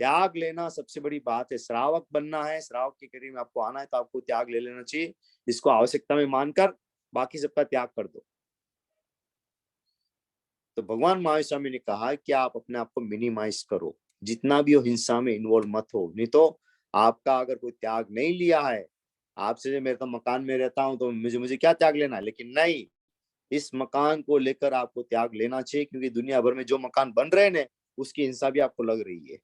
त्याग लेना सबसे बड़ी बात है। श्रावक बनना है, श्रावक की कड़ी में आपको आना है तो आपको त्याग ले लेना चाहिए। इसको आवश्यकता में मानकर बाकी सबका त्याग कर दो। तो भगवान महावीर स्वामी ने कहा कि आप अपने आप को मिनिमाइज करो, जितना भी हो हिंसा में इन्वॉल्व मत हो। नहीं तो आपका अगर कोई त्याग नहीं लिया है, आपसे जो मेरे तो मकान में रहता हूं तो मुझे क्या त्याग लेना है, लेकिन नहीं, इस मकान को लेकर आपको त्याग लेना चाहिए, क्योंकि दुनिया भर में जो मकान बन रहे हैं उसकी हिंसा भी आपको लग रही है।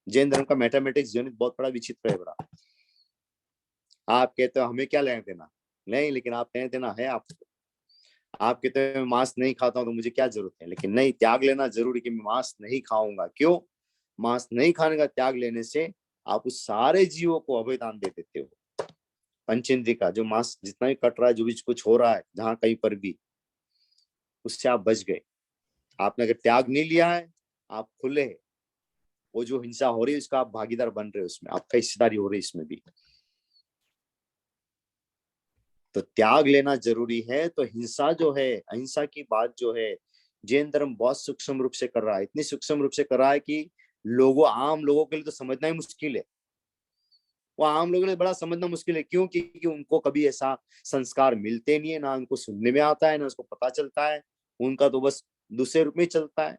जैन धर्म का मैथमेटिक्स गणित बहुत बड़ा विचित्र है बड़ा। आप कहते हो हमें क्या लेना देना नहीं, लेकिन आप लेना देना है आपको। आप कहते हैं मांस नहीं खाता हूं तो मुझे क्या जरूरत है, लेकिन नहीं, त्याग लेना जरूरी कि मैं मांस नहीं खाऊंगा। क्यों? मांस नहीं खाने का त्याग लेने से आप उस सारे जीवों को अभय दान दे देते हो। पंचेंद्रिय का जो मांस जितना भी कट रहा है, जो भी कुछ हो रहा है जहां कहीं पर भी, उससे आप बच गए। आपने अगर त्याग नहीं लिया है, आप खुले हैं। वो जो हिंसा हो रही है उसका आप भागीदार बन रहे हो, उसमें आपका हिस्सेदारी हो रही है इसमें भी। तो त्याग लेना जरूरी है। तो हिंसा जो है, अहिंसा की बात जो है, जैन धर्म बहुत सूक्ष्म रूप से कर रहा है। इतनी सूक्ष्म रूप से कर रहा है कि आम लोगों के लिए तो समझना ही मुश्किल है। वो आम लोगों के लिए बड़ा समझना मुश्किल है। क्यों? क्योंकि उनको कभी ऐसा संस्कार मिलते नहीं है, ना उनको सुनने में आता है, ना उसको पता चलता है। उनका तो बस दूसरे रूप में चलता है,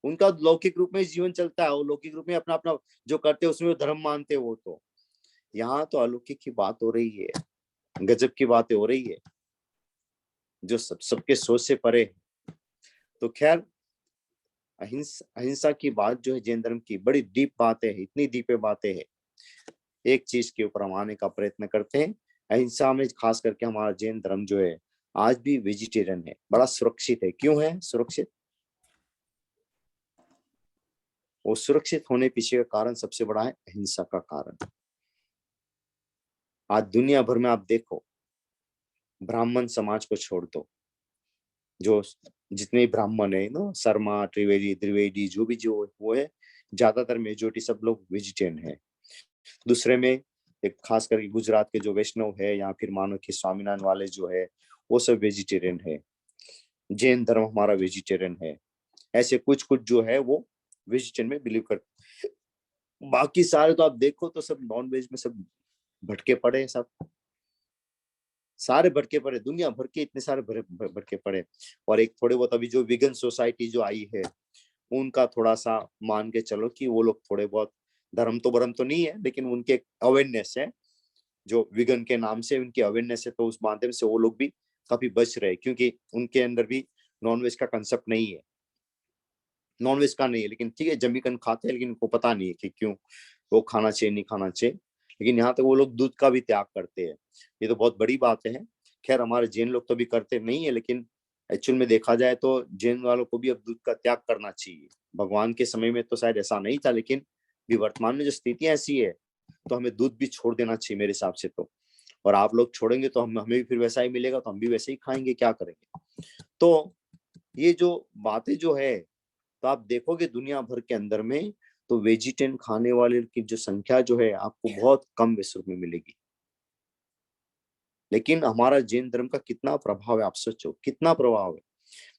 उनका लौकिक रूप में जीवन चलता है। वो लौकिक रूप में अपना अपना जो करते हैं उसमें वो धर्म मानते हैं। वो तो यहाँ तो अलौकिक की बात हो रही है, गजब की बातें हो रही है जो सबके सोच से परे है। तो खैर, अहिंसा की बात जो है जैन धर्म की बड़ी डीप बातें है, इतनी डीप बातें है। एक चीज के ऊपर हम आने का प्रयत्न करते हैं। अहिंसा में खास करके हमारा जैन धर्म जो है आज भी वेजिटेरियन है, बड़ा सुरक्षित है। क्यों है सुरक्षित? वो सुरक्षित होने पीछे का कारण सबसे बड़ा है अहिंसा का कारण। आज दुनिया भर में आप देखो, ब्राह्मण समाज को छोड़ दो, जो जितने ब्राह्मण है ना, शर्मा त्रिवेदी द्विवेदी जो भी जो वो है, ज्यादातर मेजोरिटी सब लोग वेजिटेरियन है। दूसरे में एक खास करके गुजरात के जो वैष्णव है या फिर मानो कि स्वामीनारायण वाले जो है, वो सब वेजिटेरियन है। जैन धर्म हमारा वेजिटेरियन है। ऐसे कुछ कुछ जो है वो वेजिटेरियन में बिलीव करते। बाकी सारे तो आप देखो तो सब नॉन वेज में सब भटके पड़े हैं। सब सारे भटके पड़े, दुनिया भर के इतने सारे भटके पड़े। और एक थोड़े बहुत अभी जो विगन सोसाइटी जो आई है, उनका थोड़ा सा मान के चलो कि वो लोग थोड़े बहुत भरम तो नहीं है, लेकिन उनके अवेयरनेस है, जो विगन के नाम से उनकी अवेयरनेस है, तो उस माध्यम से वो लोग भी काफी बच रहे, क्योंकि उनके अंदर भी नॉनवेज का कंसेप्ट नहीं है। नॉनवेज का नहीं है, लेकिन ठीक है जमीकन खाते हैं, लेकिन उनको पता नहीं है कि क्यों वो खाना चाहिए नहीं खाना चाहिए। लेकिन यहाँ तक वो लोग दूध का भी त्याग करते हैं, ये तो बहुत बड़ी बात है। खैर हमारे जैन लोग तो भी करते नहीं है, लेकिन एक्चुअल में देखा जाए तो जैन वालों को भी अब दूध का त्याग करना चाहिए। भगवान के समय में तो शायद ऐसा नहीं था, लेकिन भी वर्तमान में जो स्थिति ऐसी है, तो हमें दूध भी छोड़ देना चाहिए मेरे हिसाब से तो। और आप लोग छोड़ेंगे तो हमें भी फिर वैसा ही मिलेगा, तो हम भी वैसे ही खाएंगे, क्या करेंगे। तो ये जो बातें जो है, तो आप देखोगे दुनिया भर के अंदर में तो वेजिटेरियन खाने वाले की जो संख्या जो है आपको बहुत कम विश्व में मिलेगी। लेकिन हमारा जैन धर्म का कितना प्रभाव है, आप सोचो कितना प्रभाव है।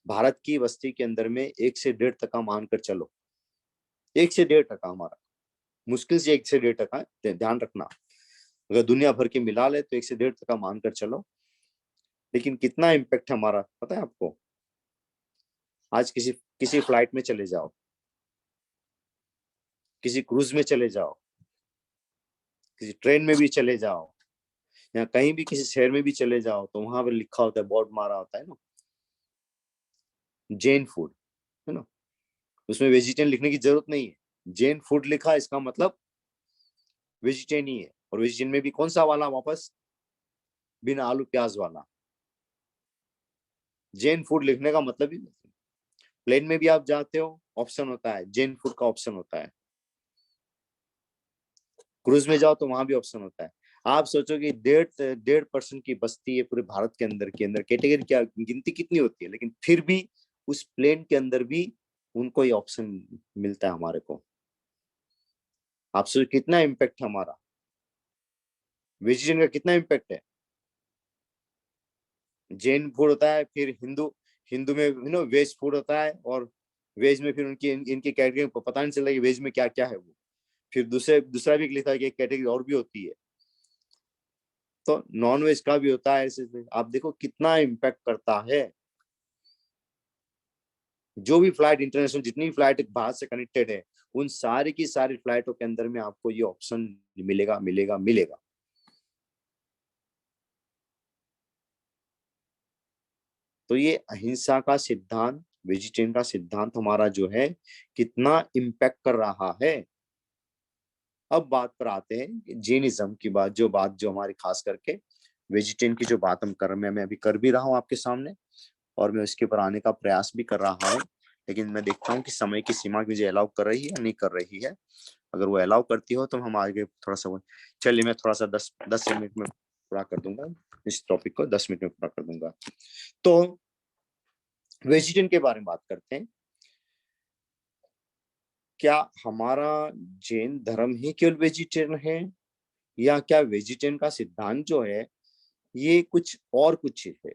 भारत की बस्ती के अंदर में 1 से 1.5% मानकर चलो, 1 से 1.5% हमारा, मुश्किल से 1 से 1.5% ध्यान रखना। अगर दुनिया भर के मिला ले तो 1 से 1.5% मानकर चलो। लेकिन कितना इम्पैक्ट है हमारा पता है आपको? आज किसी किसी फ्लाइट में चले जाओ, किसी क्रूज में चले जाओ, किसी ट्रेन में भी चले जाओ, या कहीं भी किसी शहर में भी चले जाओ, तो वहां पर लिखा होता है, बोर्ड मारा होता है ना, जैन फूड, है ना। उसमें वेजिटेरियन लिखने की जरूरत नहीं है, जैन फूड लिखा, इसका मतलब वेजिटेरियन ही है। और वेजिटेरियन में भी कौन सा वाला? वापस बिना आलू प्याज वाला। जैन फूड लिखने का मतलब ही, प्लेन में भी आप जाते हो ऑप्शन होता है, जैन फूड का ऑप्शन होता है। क्रूज में जाओ तो वहां भी ऑप्शन होता है। आप सोचो कि 1.5% की बस्ती है पूरे भारत के अंदर कैटेगरी क्या गिनती कितनी होती है, लेकिन फिर भी उस प्लेन के अंदर भी उनको ये ऑप्शन मिलता है हमारे को। आप सोचो कितना इम्पैक्ट है हमारा, वेजिटेरियन का कितना इम्पैक्ट है। जैन फूड होता है, फिर हिंदू हिंदू में वेज फूड होता है, और वेज में फिर उनकी इनकी कैटेगरी पता नहीं चलता कि वेज में क्या क्या है वो। फिर दूसरा भी लिखा है कि एक कैटेगरी और भी होती है, तो नॉन वेज का भी होता है। ऐसे आप देखो कितना इम्पैक्ट करता है। जो भी फ्लाइट इंटरनेशनल, जितनी भी फ्लाइट भारत से कनेक्टेड है, उन सारी की सारी फ्लाइटों के अंदर में आपको ये ऑप्शन मिलेगा मिलेगा मिलेगा। तो ये अहिंसा का सिद्धांत, वेजिटेरियन का सिद्धांत हमारा जो है कितना इम्पैक्ट कर रहा है। अब बात पर आते हैं जैनिज्म की बात, जो हमारी खास करके वेजिटेरियन की जो बात हम कर, मैं अभी कर भी रहा हूँ आपके सामने, और मैं उसके ऊपर आने का प्रयास भी कर रहा हूँ। लेकिन मैं देखता हूँ कि समय की सीमा मुझे अलाउ कर रही है या नहीं कर रही है। अगर वो अलाउ करती हो तो हम आगे थोड़ा सा, चलिए मैं थोड़ा सा 10 मिनट में पूरा कर दूंगा, इस टॉपिक को 10 मिनट में पूरा कर दूंगा। तो वेजिटेरियन के बारे में बात करते हैं। क्या हमारा जैन धर्म ही केवल वेजिटेरियन है, या क्या वेजिटेरियन का सिद्धांत जो है ये कुछ और कुछ है?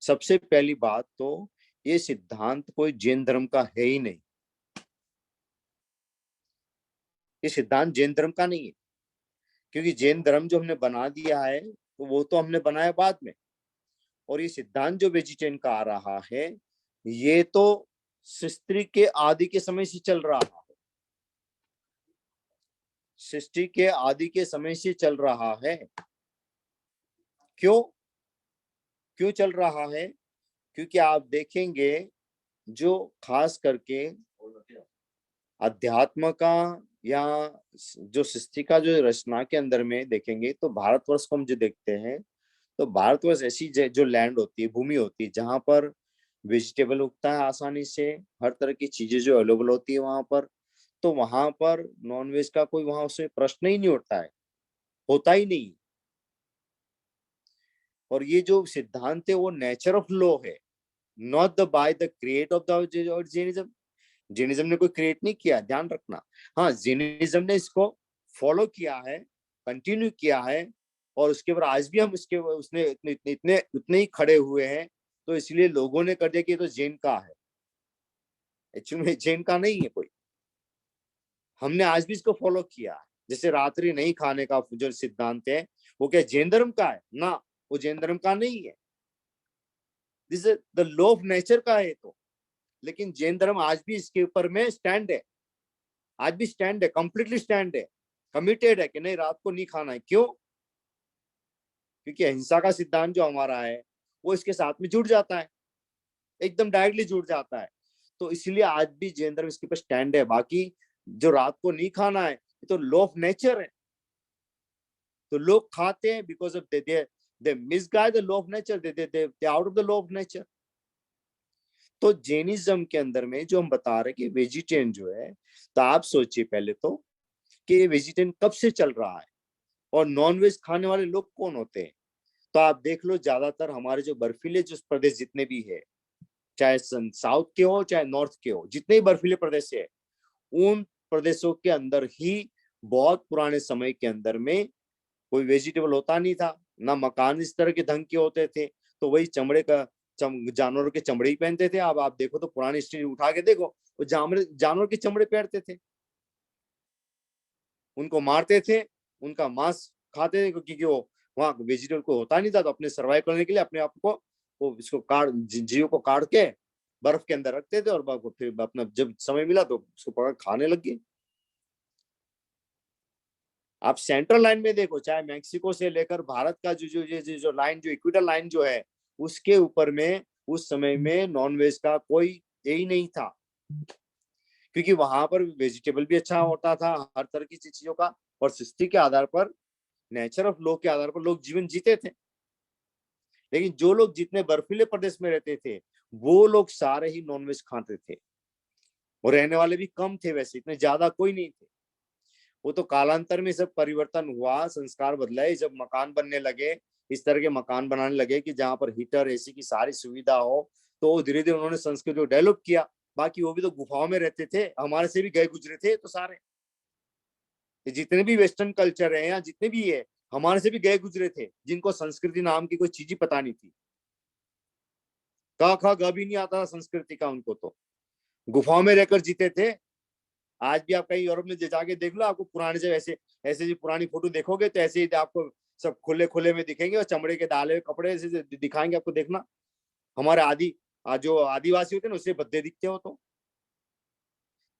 सबसे पहली बात तो ये सिद्धांत कोई जैन धर्म का है ही नहीं। ये सिद्धांत जैन धर्म का नहीं है, क्योंकि जैन धर्म जो हमने बना दिया है तो वो तो हमने बनाया बाद में। और ये सिद्धांत जो वेजिटेरियन का आ रहा है, ये तो सृष्टि के आदि के समय से चल रहा है, सृष्टि के आदि के समय से चल रहा है। क्यों? क्यों चल रहा है? क्योंकि आप देखेंगे, जो खास करके अध्यात्म का, या जो सृष्टि का जो रचना के अंदर में देखेंगे, तो भारतवर्ष को हम जो देखते हैं, तो भारतवर्ष ऐसी जो लैंड होती है, भूमि होती है, जहां पर वेजिटेबल उगता है आसानी से, हर तरह की चीजें जो अवेलेबल होती है वहां पर। तो वहां पर नॉनवेज का कोई वहां उसमें प्रश्न ही नहीं उठता है, होता ही नहीं। और ये जो सिद्धांत है वो नेचर ऑफ लॉ है, not the by the create of the Jainism. Jainism ने कोई क्रिएट नहीं किया, ध्यान रखना। हाँ, जैनिज्म ने इसको फॉलो किया है, कंटिन्यू किया है, और उसके बाद आज भी हम इसके उसने इतने इतने इतने उतने ही खड़े हुए हैं। तो इसलिए लोगों ने कर दिया कि ये तो जैन का है। एक्चुअली में जैन का नहीं है कोई, हमने आज भी इसको फॉलो किया है। जैसे रात्रि नहीं खाने का जो सिद्धांत है, वो क्या जैन धर्म का है? ना, वो जैन धर्म का नहीं है। This is the law of nature का है तो। लेकिन जैन धर्म आज भी इसके ऊपर में स्टैंड है, आज भी स्टैंड है, कंप्लीटली स्टैंड है, कमिटेड है कि नहीं, रात को नहीं खाना है। क्यों? क्योंकि अहिंसा का सिद्धांत जो हमारा है वो इसके साथ में जुड़ जाता है, एकदम डायरेक्टली जुड़ जाता है। तो इसलिए आज भी जैन धर्म इसके ऊपर स्टैंड है। बाकी जो रात को नहीं खाना है, ये तो लॉ ऑफ नेचर है। तो लोग खाते हैं because of they misguide the law of nature, they out of the law of nature. तो जैनिज्म के अंदर में जो हम बता रहे हैं कि वेजिटेरियन जो है, तो आप सोचिए पहले तो कि वेजिटेरियन कब से चल रहा है, और नॉन वेज खाने वाले लोग कौन होते हैं। तो आप देख लो, ज्यादातर हमारे जो बर्फीले जो प्रदेश जितने भी है, चाहे साउथ के हो चाहे नॉर्थ के हो, जितने भी बर्फीले प्रदेश है, उन प्रदेशों के अंदर ही बहुत पुराने समय के अंदर में कोई वेजिटेबल होता नहीं था, ना मकान इस तरह के ढंग के होते थे। तो वही चमड़े का जानवरों के चमड़े ही पहनते थे। अब आप देखो तो पुरानी हिस्ट्री उठा के देखो, वो जानवर के चमड़े पहनते थे, उनको मारते थे, उनका मांस खाते थे, क्योंकि वो वहां वेजिटेबल को होता नहीं था, तो अपने सर्वाइव करने के लिए अपने आप को वो इसको काट जीव को काट के बर्फ के अंदर रखते थे, और फिर अपना जब समय मिला तो उसको पकड़ खाने लग गए। आप सेंट्रल लाइन में देखो, चाहे मैक्सिको से लेकर भारत का जो लाइन, जो इक्वेटर लाइन जो है, उसके ऊपर में उस समय में नॉनवेज का कोई यही नहीं था, क्योंकि वहां पर वेजिटेबल भी अच्छा होता था, हर तरह की चीजों का, और सृष्टि के आधार पर, नेचर ऑफ लॉ के आधार पर लोग जीवन जीते थे। लेकिन जो लोग जितने बर्फीले प्रदेश में रहते थे, वो लोग सारे ही नॉनवेज खाते थे, और रहने वाले भी कम थे, वैसे इतने ज्यादा कोई नहीं थे। वो तो कालांतर में सब परिवर्तन हुआ, संस्कार बदलाए, जब मकान बनने लगे, इस तरह के मकान बनाने लगे कि जहां पर हीटर एसी की सारी सुविधा हो, तो धीरे धीरे उन्होंने संस्कृति को डेवलप किया। बाकी वो भी तो गुफाओं में रहते थे, हमारे से भी गए गुजरे थे तो सारे, जितने भी वेस्टर्न कल्चर है या जितने भी है, हमारे से भी गए गुजरे थे, जिनको संस्कृति नाम की कोई चीज ही पता नहीं थी, क ख ग भी नहीं आता था संस्कृति का उनको, तो गुफाओं में रहकर जीते थे। आज भी आप कहीं यूरोप में जाके देख लो, आपको पुराने जब ऐसे ऐसे जो पुरानी फोटो देखोगे, तो ऐसे ही आपको सब खुले खुले में दिखेंगे, और चमड़े के डाले हुए कपड़े ऐसे दिखाएंगे आपको, देखना हमारे जो आदिवासी होते हैं ना, उससे भद्दे दिखते हो।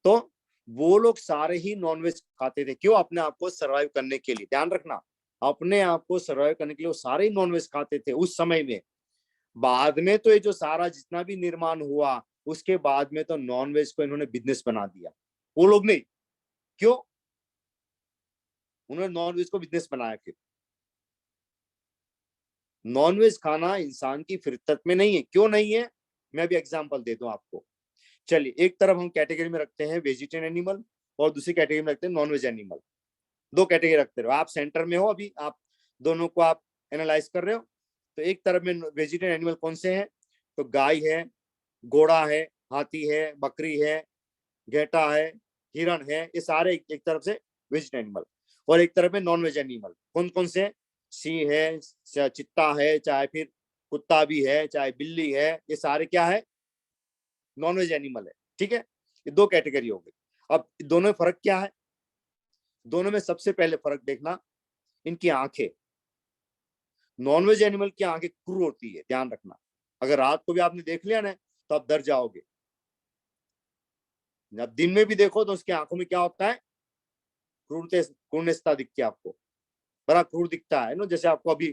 तो वो लोग सारे ही नॉनवेज खाते थे, क्यों? अपने आप को सर्वाइव करने के लिए, ध्यान रखना, अपने आप को सर्वाइव करने के लिए वो सारे ही नॉनवेज खाते थे उस समय में। बाद में तो ये जो सारा जितना भी निर्माण हुआ, उसके बाद में तो नॉनवेज को इन्होंने बिजनेस बना दिया, वो लोग नहीं, क्यों? उन्होंने नॉनवेज को बिजनेस बनाया। फिर नॉनवेज खाना इंसान की फितरत में नहीं है, क्यों नहीं है? मैं अभी एग्जांपल दे दूं आपको। चलिए, एक तरफ हम कैटेगरी में रखते हैं वेजिटेरियन एनिमल, और दूसरी कैटेगरी में रखते हैं नॉन वेज एनिमल। दो कैटेगरी रखते रहो, आप सेंटर में हो, अभी आप दोनों को आप एनालाइज कर रहे हो। तो एक तरफ में वेजिटेरियन एनिमल कौन से हैं? तो गाय है, घोड़ा है, हाथी है, बकरी है, घेटा है, हिरण है, ये सारे एक तरफ से वेजिटेरियन एनिमल। और एक तरफ में नॉन वेज एनिमल कौन कौन से? सिंह है, चित्ता है, चाहे फिर कुत्ता भी है, चाहे बिल्ली है, ये सारे क्या है? नॉन वेज एनिमल है। ठीक है, ये दो कैटेगरी हो गई। अब दोनों में फर्क क्या है? दोनों में सबसे पहले फर्क देखना, इनकी आंखें। नॉनवेज एनिमल की आंखें क्रूर होती है, ध्यान रखना। अगर रात को भी आपने देख लिया ना, तो आप डर जाओगे। जब दिन में भी देखो तो उसकी आंखों में क्या होता है? क्रूरनेसता दिखती है आपको, बड़ा क्रूर दिखता है ना, जैसे आपको अभी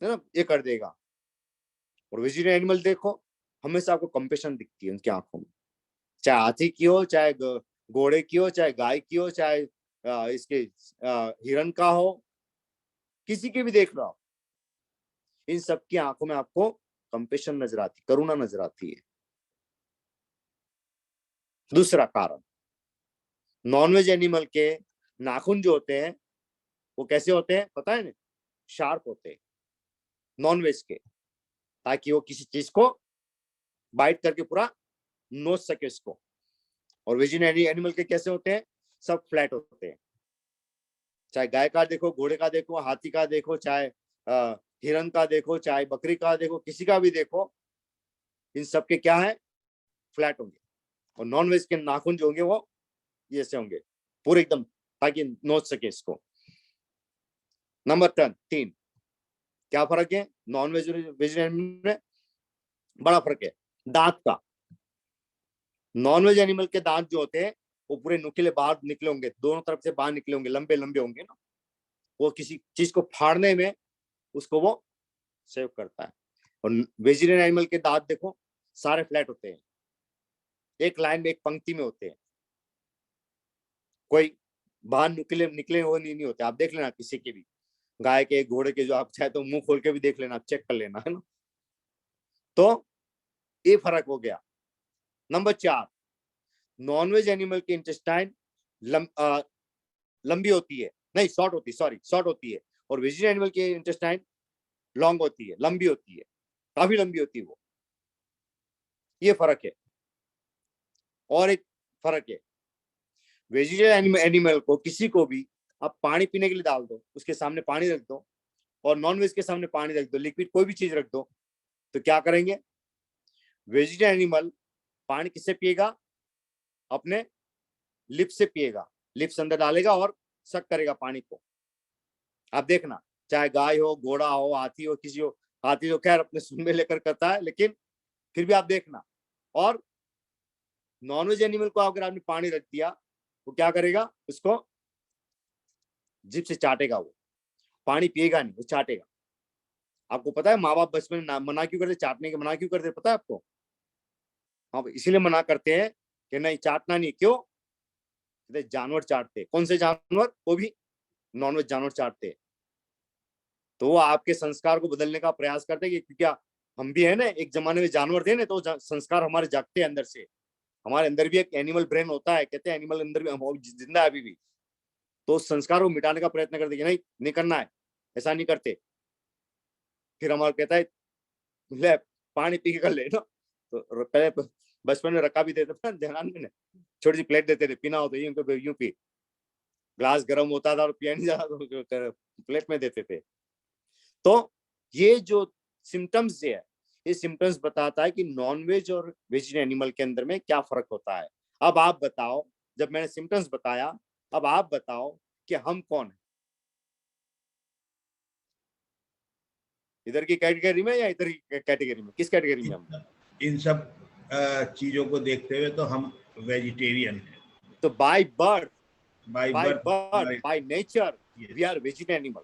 है ना ये कर देगा। और वेजिटेरियन एनिमल देखो, हमेशा आपको कंपेशन दिखती है उनकी आंखों में, चाहे हाथी की हो, चाहे घोड़े की हो, चाहे गाय की हो, चाहे इसके हिरण का हो, किसी की भी देख लो आप, इन सबकी आंखों में आपको कंपेशन नजर आती, करुणा नजर आती है। दूसरा कारण, नॉनवेज एनिमल के नाखून जो होते हैं, वो कैसे होते हैं पता है ना? शार्प होते हैं नॉनवेज के, ताकि वो किसी चीज को बाइट करके पूरा नोच सके उसको। और वेजिटेरियन एनिमल के कैसे होते हैं? सब फ्लैट होते हैं, चाहे गाय का देखो, घोड़े का देखो, हाथी का देखो, चाहे हिरन का देखो, चाहे बकरी का देखो, किसी का भी देखो, इन सब के क्या है? फ्लैट होंगे। और नॉन वेज के नाखून जो होंगे वो ये से होंगे, पूरे एकदम, ताकि नोच सके इसको। नंबर 3, क्या फर्क है नॉन वेजिटेरियन में? बड़ा फर्क है दांत का। नॉन वेज एनिमल के दांत जो होते हैं, वो पूरे नुकीले बाहर निकले होंगे, दोनों तरफ से बाहर निकले होंगे, लंबे लंबे होंगे ना, वो किसी चीज को फाड़ने में उसको वो सेव करता है। और वेजिटेरियन एनिमल के दांत देखो, सारे फ्लैट होते हैं, एक लाइन में, एक पंक्ति में होते हैं, कोई बाहर निकले निकले हुए नहीं होते। आप देख लेना किसी के भी, गाय के, घोड़े के, जो आप चाहे तो मुंह खोल के भी देख लेना, आप चेक कर लेना, है ना। तो ये फर्क हो गया। नंबर 4, नॉनवेज एनिमल की इंटेस्टाइन लंबी होती है, नहीं शॉर्ट होती, सॉरी शॉर्ट होती है। और वेजिटेरियन एनिमल की इंटेस्टाइन लॉन्ग होती है, लंबी होती है, काफी लंबी होती है वो। ये फर्क है। और एक फर्क है, वेजिटेरियन एनिमल को, किसी को भी आप पानी पीने के लिए डाल दो, उसके सामने पानी रख दो, और नॉनवेज के सामने पानी रख दो, लिक्विड कोई भी चीज रख दो, तो क्या करेंगे? वेजिटेरियन एनिमल पानी किससे पिएगा? अपने लिप्स से पिएगा, लिप्स अंदर डालेगा और सक करेगा पानी को। आप देखना, चाहे गाय हो, घोड़ा हो, हाथी हो, किसी हो। हाथी तो खैर अपने सूंड में लेकर करता है, लेकिन फिर भी आप देखना। और नॉनवेज एनिमल को अगर आपने पानी रख दिया, वो क्या करेगा? उसको जीभ से चाटेगा, वो पानी पिएगा नहीं, वो चाटेगा। आपको पता है माँ बाप बचपन में मना क्यों करते, चाटने के मना क्यों करते, पता है आपको? हाँ, इसीलिए मना करते हैं कि नहीं चाटना नहीं। क्यों? जानवर चाटते। कौन से जानवर? वो भी नॉनवेज जानवर चाटते हैं। तो वो आपके संस्कार को बदलने का प्रयास करते हैं कि क्या हम भी है ना, एक जमाने में जानवर थे ना, तो संस्कार हमारे जागते हैं अंदर से। हमारे अंदर भी एक एनिमल ब्रेन होता है, कहते हैं एनिमल अंदर भी हम जिंदा है अभी भी। तो उस संस्कार को मिटाने का प्रयत्न करते कि नहीं, नहीं करना है, ऐसा नहीं करते। फिर हमारा कहता है ले पानी पी के कर ले ना। तो पहले बचपन में रखा भी देते थे ध्यान में, छोटी सी प्लेट देते थे, पीना हो तो यूं पी। ग्लास गर्म होता था और पिया नहीं जाता तो प्लेट में देते थे। तो ये जो सिम्टम्स है, ये सिम्टम्स बताता है कि नॉनवेज और वेजिटेरियन एनिमल के अंदर में क्या फर्क होता है। अब आप बताओ, जब मैंने सिम्टम्स बताया, अब आप बताओ कि हम कौन है, इधर की कैटेगरी में या इधर की कैटेगरी में? किस कैटेगरी में हम? इन सब चीजों को देखते हुए तो हम वेजिटेरियन हैं। तो by birth, by by birth, birth, by nature we are vegetarian animal,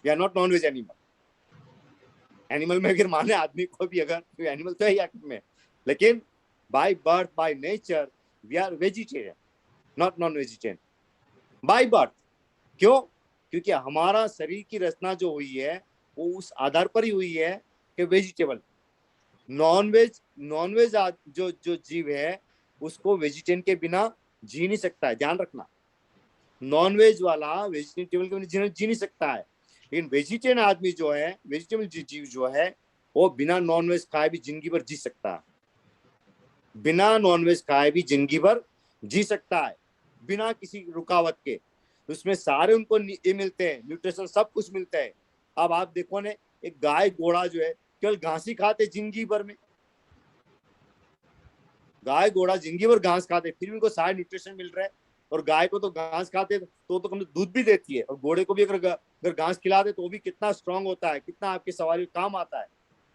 we are not non veg animal. Animal में अगर माने आदमी को भी, अगर तो एनिमल तो है ही आखिर में, लेकिन by birth, by nature we are vegetarian, not non vegetarian, by birth. क्यों? क्योंकि हमारा शरीर की रचना जो हुई है वो उस आधार पर ही हुई है कि वेजिटेबल। नॉनवेज, नॉनवेज जो जो जीव है उसको वेजिटेरियन के बिना जी नहीं सकता है, ध्यान रखना। नॉनवेज वाला वेजिटेबल के बिना जी नहीं सकता है, लेकिन वेजिटेरियन आदमी जो है, वेजिटेबल जीव जो है, वो बिना नॉनवेज खाए भी जिंदगी भर जी सकता है। बिना नॉनवेज खाए भी जिंदगी भर जी सकता है, बिना किसी रुकावट के। उसमें सारे उनको ये मिलते हैं, न्यूट्रिशन सब कुछ मिलता है। अब आप देखो ने, एक गाय घोड़ा जो है केवल घास ही खाते जिंदगी भर में। गाय घोड़ा जिंदगी भर घास खाते, फिर भी उनको सारे न्यूट्रिशन मिल रहा है। और गाय को तो घास खाते तो कम दूध भी देती है, और घोड़े को भी अगर घास खिला दे तो भी कितना स्ट्रांग होता है, कितना आपकी सवारी काम आता है।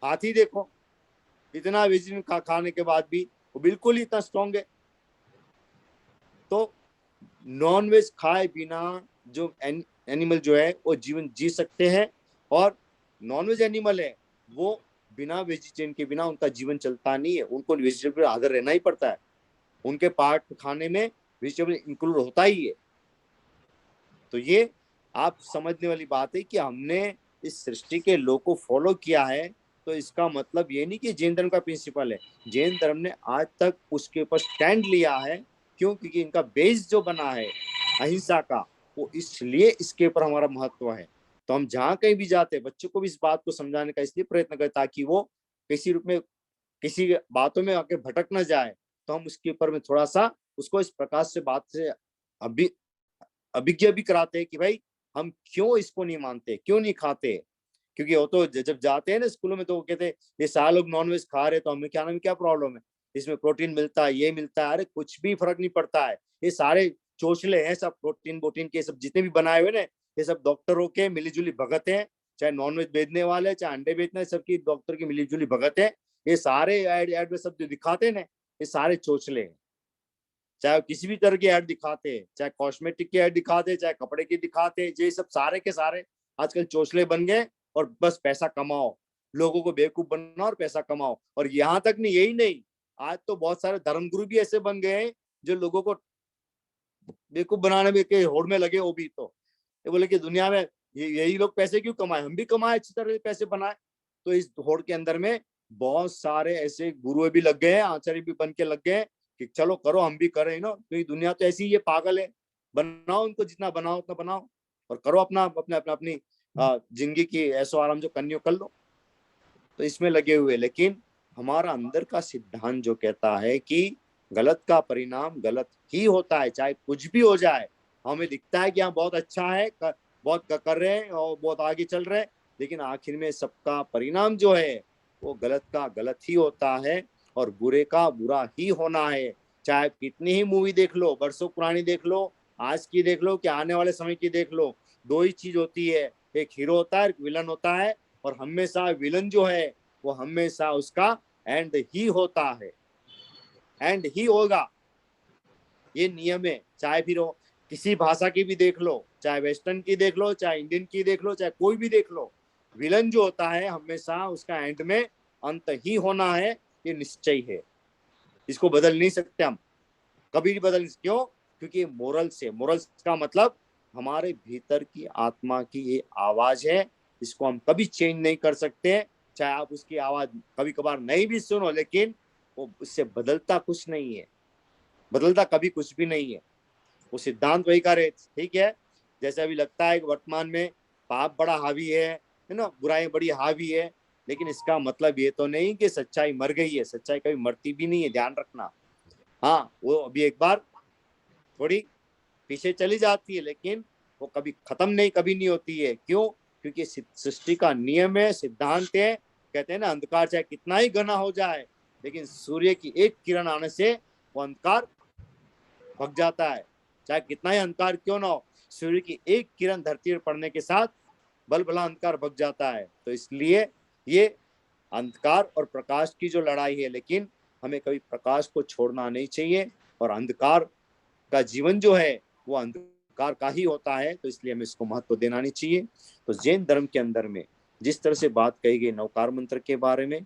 हाथी देखो, इतना वेजिटेरियन खाने के बाद भी वो बिल्कुल ही इतना स्ट्रांग है। तो नॉनवेज खाए बिना जो एनिमल जो है वो जीवन जी सकते हैं, और नॉनवेज एनिमल है वो बिना वेजिटेरियन के बिना उनका जीवन चलता नहीं है, उनको वेजिटेबल आदर रहना ही पड़ता है। उनके पार्ट खाने में वेजिटेबल इंक्लूड होता ही है। तो ये आप समझने वाली बात है कि हमने इस सृष्टि के लॉ को फॉलो किया है, तो इसका मतलब ये नहीं कि जैन धर्म का प्रिंसिपल है। जैन धर्म ने आज तक उसके ऊपर स्टैंड लिया है। क्यों? क्योंकि इनका बेस जो बना है अहिंसा का, वो इसलिए इसके ऊपर हमारा महत्व है। तो हम जहां कहीं भी जाते, बच्चों को भी इस बात को समझाने का इसलिए प्रयत्न करें ताकि वो किसी रूप में, किसी बातों में आके भटक न जाए। तो हम उसके ऊपर में थोड़ा सा उसको इस प्रकार से बात से अभी अभिज्ञ भी कराते हैं कि भाई हम क्यों इसको नहीं मानते, क्यों नहीं खाते। क्योंकि वो तो जब जाते हैं ना स्कूलों में, तो वो कहते हैं ये सारे लोग नॉनवेज खा रहे, तो हमें क्या नाम, क्या प्रॉब्लम है, इसमें प्रोटीन मिलता है, ये मिलता है। अरे कुछ भी फर्क नहीं पड़ता है, ये सारे चोचले हैं सब, प्रोटीन वोटीन के सब जितने भी बनाए हुए ना, ये सब डॉक्टरों के मिलीजुली भगत है। चाहे नॉनवेज बेचने वाले, चाहे अंडे बेचने, सबकी डॉक्टर की मिलीजुली भगत है। ये सारे एड में सब जो दिखाते हैं ना, ये सारे चोचले हैं। चाहे किसी भी तरह की ऐड दिखाते हैं, चाहे कॉस्मेटिक की ऐड दिखाते, चाहे कपड़े की दिखाते, ये सब सारे के सारे आजकल चोचले बन गए। और बस पैसा कमाओ, लोगों को बेवकूफ बनाओ और पैसा कमाओ। और यहाँ तक नहीं, यही नहीं, आज तो बहुत सारे धर्मगुरु भी ऐसे बन गए हैं जो लोगों को बेवकूफ बनाने में के होड़ में लगे। वो भी तो ये बोले कि दुनिया में यही लोग पैसे क्यों कमाए, हम भी कमाए, अच्छी तरह से पैसे बनाए। तो इस होड़ के अंदर में बहुत सारे ऐसे गुरु भी लग गए हैं, आचार्य भी बन के लग गए हैं कि चलो करो, हम भी करें ना। तो दुनिया तो ऐसी ही है, पागल है। बनाओ उनको, जितना बनाओ उतना बनाओ, और करो अपना अपनी जिंदगी की ऐसो आराम जो करनी हो कर लो। तो इसमें लगे हुए, लेकिन हमारा अंदर का सिद्धांत जो कहता है कि गलत का परिणाम गलत ही होता है, चाहे कुछ भी हो जाए। हमें दिखता है कि हम बहुत अच्छा है, बहुत कर रहे हैं और बहुत आगे चल रहे हैं, लेकिन आखिर में सबका परिणाम जो है वो गलत का गलत ही होता है, और बुरे का बुरा ही होना है। चाहे कितनी ही मूवी देख लो, बरसों पुरानी देख लो, आज की देख लो, कि आने वाले समय की देख लो, दो ही चीज होती है, एक हीरो होता है, एक विलन होता है, और हमेशा विलन जो है वो हमेशा उसका एंड ही होता है, एंड ही होगा। ये नियम है, चाहे फिर वो किसी भाषा की भी देख लो, चाहे वेस्टर्न की देख लो, चाहे इंडियन की देख लो, चाहे कोई भी देख लो, विलन जो होता है हमेशा उसका एंड में अंत ही होना है, ये निश्चय है। इसको बदल नहीं सकते हम, कभी भी बदल। क्यों? क्योंकि मोरल से, मोरल्स का मतलब हमारे भीतर की आत्मा की ये आवाज है, इसको हम कभी चेंज नहीं कर सकते। चाहे आप उसकी आवाज कभी कभार नहीं भी सुनो, लेकिन वो उससे बदलता कुछ नहीं है, बदलता कभी कुछ भी नहीं है। वो सिद्धांत वही का रहे, ठीक है। जैसे अभी लगता है कि वर्तमान में पाप बड़ा हावी है ना, बुराई बड़ी हावी है, लेकिन इसका मतलब ये तो नहीं कि सच्चाई मर गई है। सच्चाई कभी मरती भी नहीं है, ध्यान रखना। हाँ, वो अभी एक बार थोड़ी पीछे चली जाती है, लेकिन वो कभी खत्म नहीं, कभी नहीं होती है। क्यों? क्योंकि सृष्टि का नियम है, सिद्धांत है। कहते हैं ना, अंधकार चाहे कितना ही घना हो जाए, लेकिन सूर्य की एक किरण आने से वो अंधकार भग जाता है। चाहे कितना ही अंधकार क्यों ना हो, सूर्य की एक किरण धरती पर पड़ने के साथ बल भला अंधकार भग जाता है। तो इसलिए ये अंधकार और प्रकाश की जो लड़ाई है, लेकिन हमें कभी प्रकाश को छोड़ना नहीं चाहिए, और अंधकार का जीवन जो है वो अंधकार का ही होता है, तो इसलिए हमें इसको महत्व देना नहीं चाहिए। तो जैन धर्म के अंदर में जिस तरह से बात कही गई नवकार मंत्र के बारे में,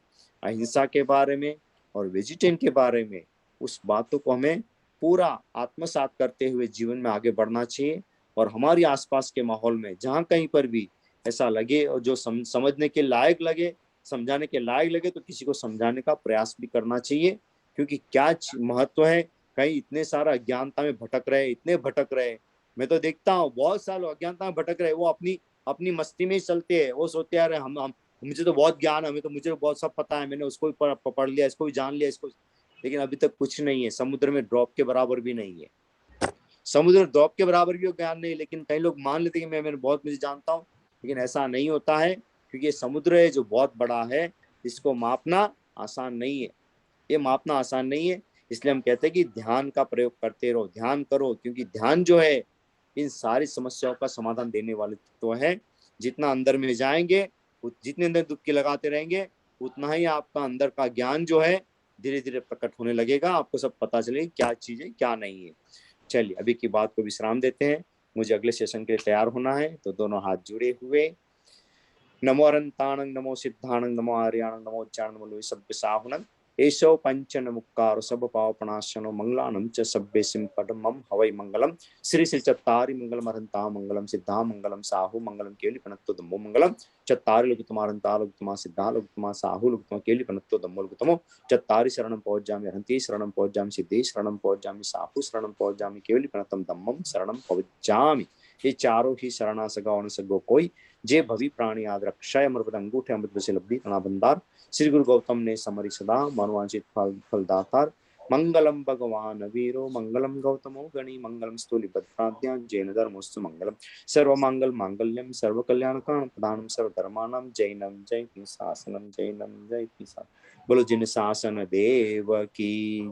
अहिंसा के बारे में और वेजिटेरियन के बारे में, उस बातों को हमें पूरा आत्मसात करते हुए जीवन में आगे बढ़ना चाहिए। और हमारी आसपास के माहौल में जहाँ कहीं पर भी ऐसा लगे और जो समझने के लायक लगे, समझाने के लायक लगे, तो किसी को समझाने का प्रयास भी करना चाहिए। क्योंकि क्या महत्व है, कहीं इतने सारा अज्ञानता में भटक रहे, इतने भटक रहे। मैं तो देखता हूँ बहुत साल अज्ञानता में भटक रहे, वो अपनी अपनी मस्ती में ही चलते हैं। वो सोचते हैं, अरे हम मुझे तो बहुत ज्ञान है, हमें तो मुझे तो बहुत सब पता है, मैंने उसको भी पढ़ लिया, इसको भी जान लिया, इसको। लेकिन अभी तक कुछ नहीं है, समुद्र में ड्रॉप के बराबर भी नहीं है। समुद्र ड्रॉप के बराबर भी ज्ञान नहीं, लेकिन कई लोग मान लेते हैं कि मैंने बहुत मुझे जानता हूँ। लेकिन ऐसा नहीं होता है, क्योंकि ये समुद्र है जो बहुत बड़ा है, इसको मापना आसान नहीं है। ये मापना आसान नहीं है। इसलिए हम कहते हैं कि ध्यान का प्रयोग करते रहो, ध्यान करो, क्योंकि ध्यान जो है इन सारी समस्याओं का समाधान देने वाले तो है। जितना अंदर में जाएंगे, जितने अंदर डुबकी लगाते रहेंगे, उतना ही आपका अंदर का ज्ञान जो है धीरे धीरे प्रकट होने लगेगा। आपको सब पता चलेगा क्या चीज है क्या नहीं है। चलिए, अभी की बात को विश्राम देते हैं, मुझे अगले सेशन के लिए तैयार होना है। तो दोनों हाथ जुड़े हुए, नमो अरंताणं नमो सिद्धाणं नमो आर्याणं नमो उच्चारणं नमो लोहि सभ्य साहुणं एषो पंचन मुक्कार सब पावपणाशनो मंगलानं च सभ्य सिंपटमं हवै मंगलम श्री श्री चत्तारि मंगलम अरंता मंगलम सिद्धा मंगलम साहु मंगलम केवली पनत्तो धम्मो मंगलम चत्तारि लघुतमा अरंता लघुतमा सिद्धा लघुतमा साहु लघुतमा केवली पनत्तो धम्मो लघुतमो चत्तारि शरणं पहुंचामि अरंती शरणं पहुंचामि सिद्धि शरणं पहुंचामि साहु शरणं पहुंचामि केवली पनत्तम धम्मम शरणं पहुंचामि। ये चारों ही शरणासगा और सगो कोई जे भवि प्राणी आद रक्षाय अमृत अंगूठे अमृत से लब्धि तना बंदार श्री गुरु गौतम ने समरि सदा मनवांचित फल फलदातार मंगलम भगवान वीरो मंगलम गौतमो गणि मंगलम स्तूलि भद्राद्या जैन धर्मोस्तु मंगलम सर्वमंगल मांगल्यम सर्व कल्याणकां प्रदानम सर्वधर्माणां जैनम जय शासनम जैनम जय शासन। बोलो जिन शासन देव की।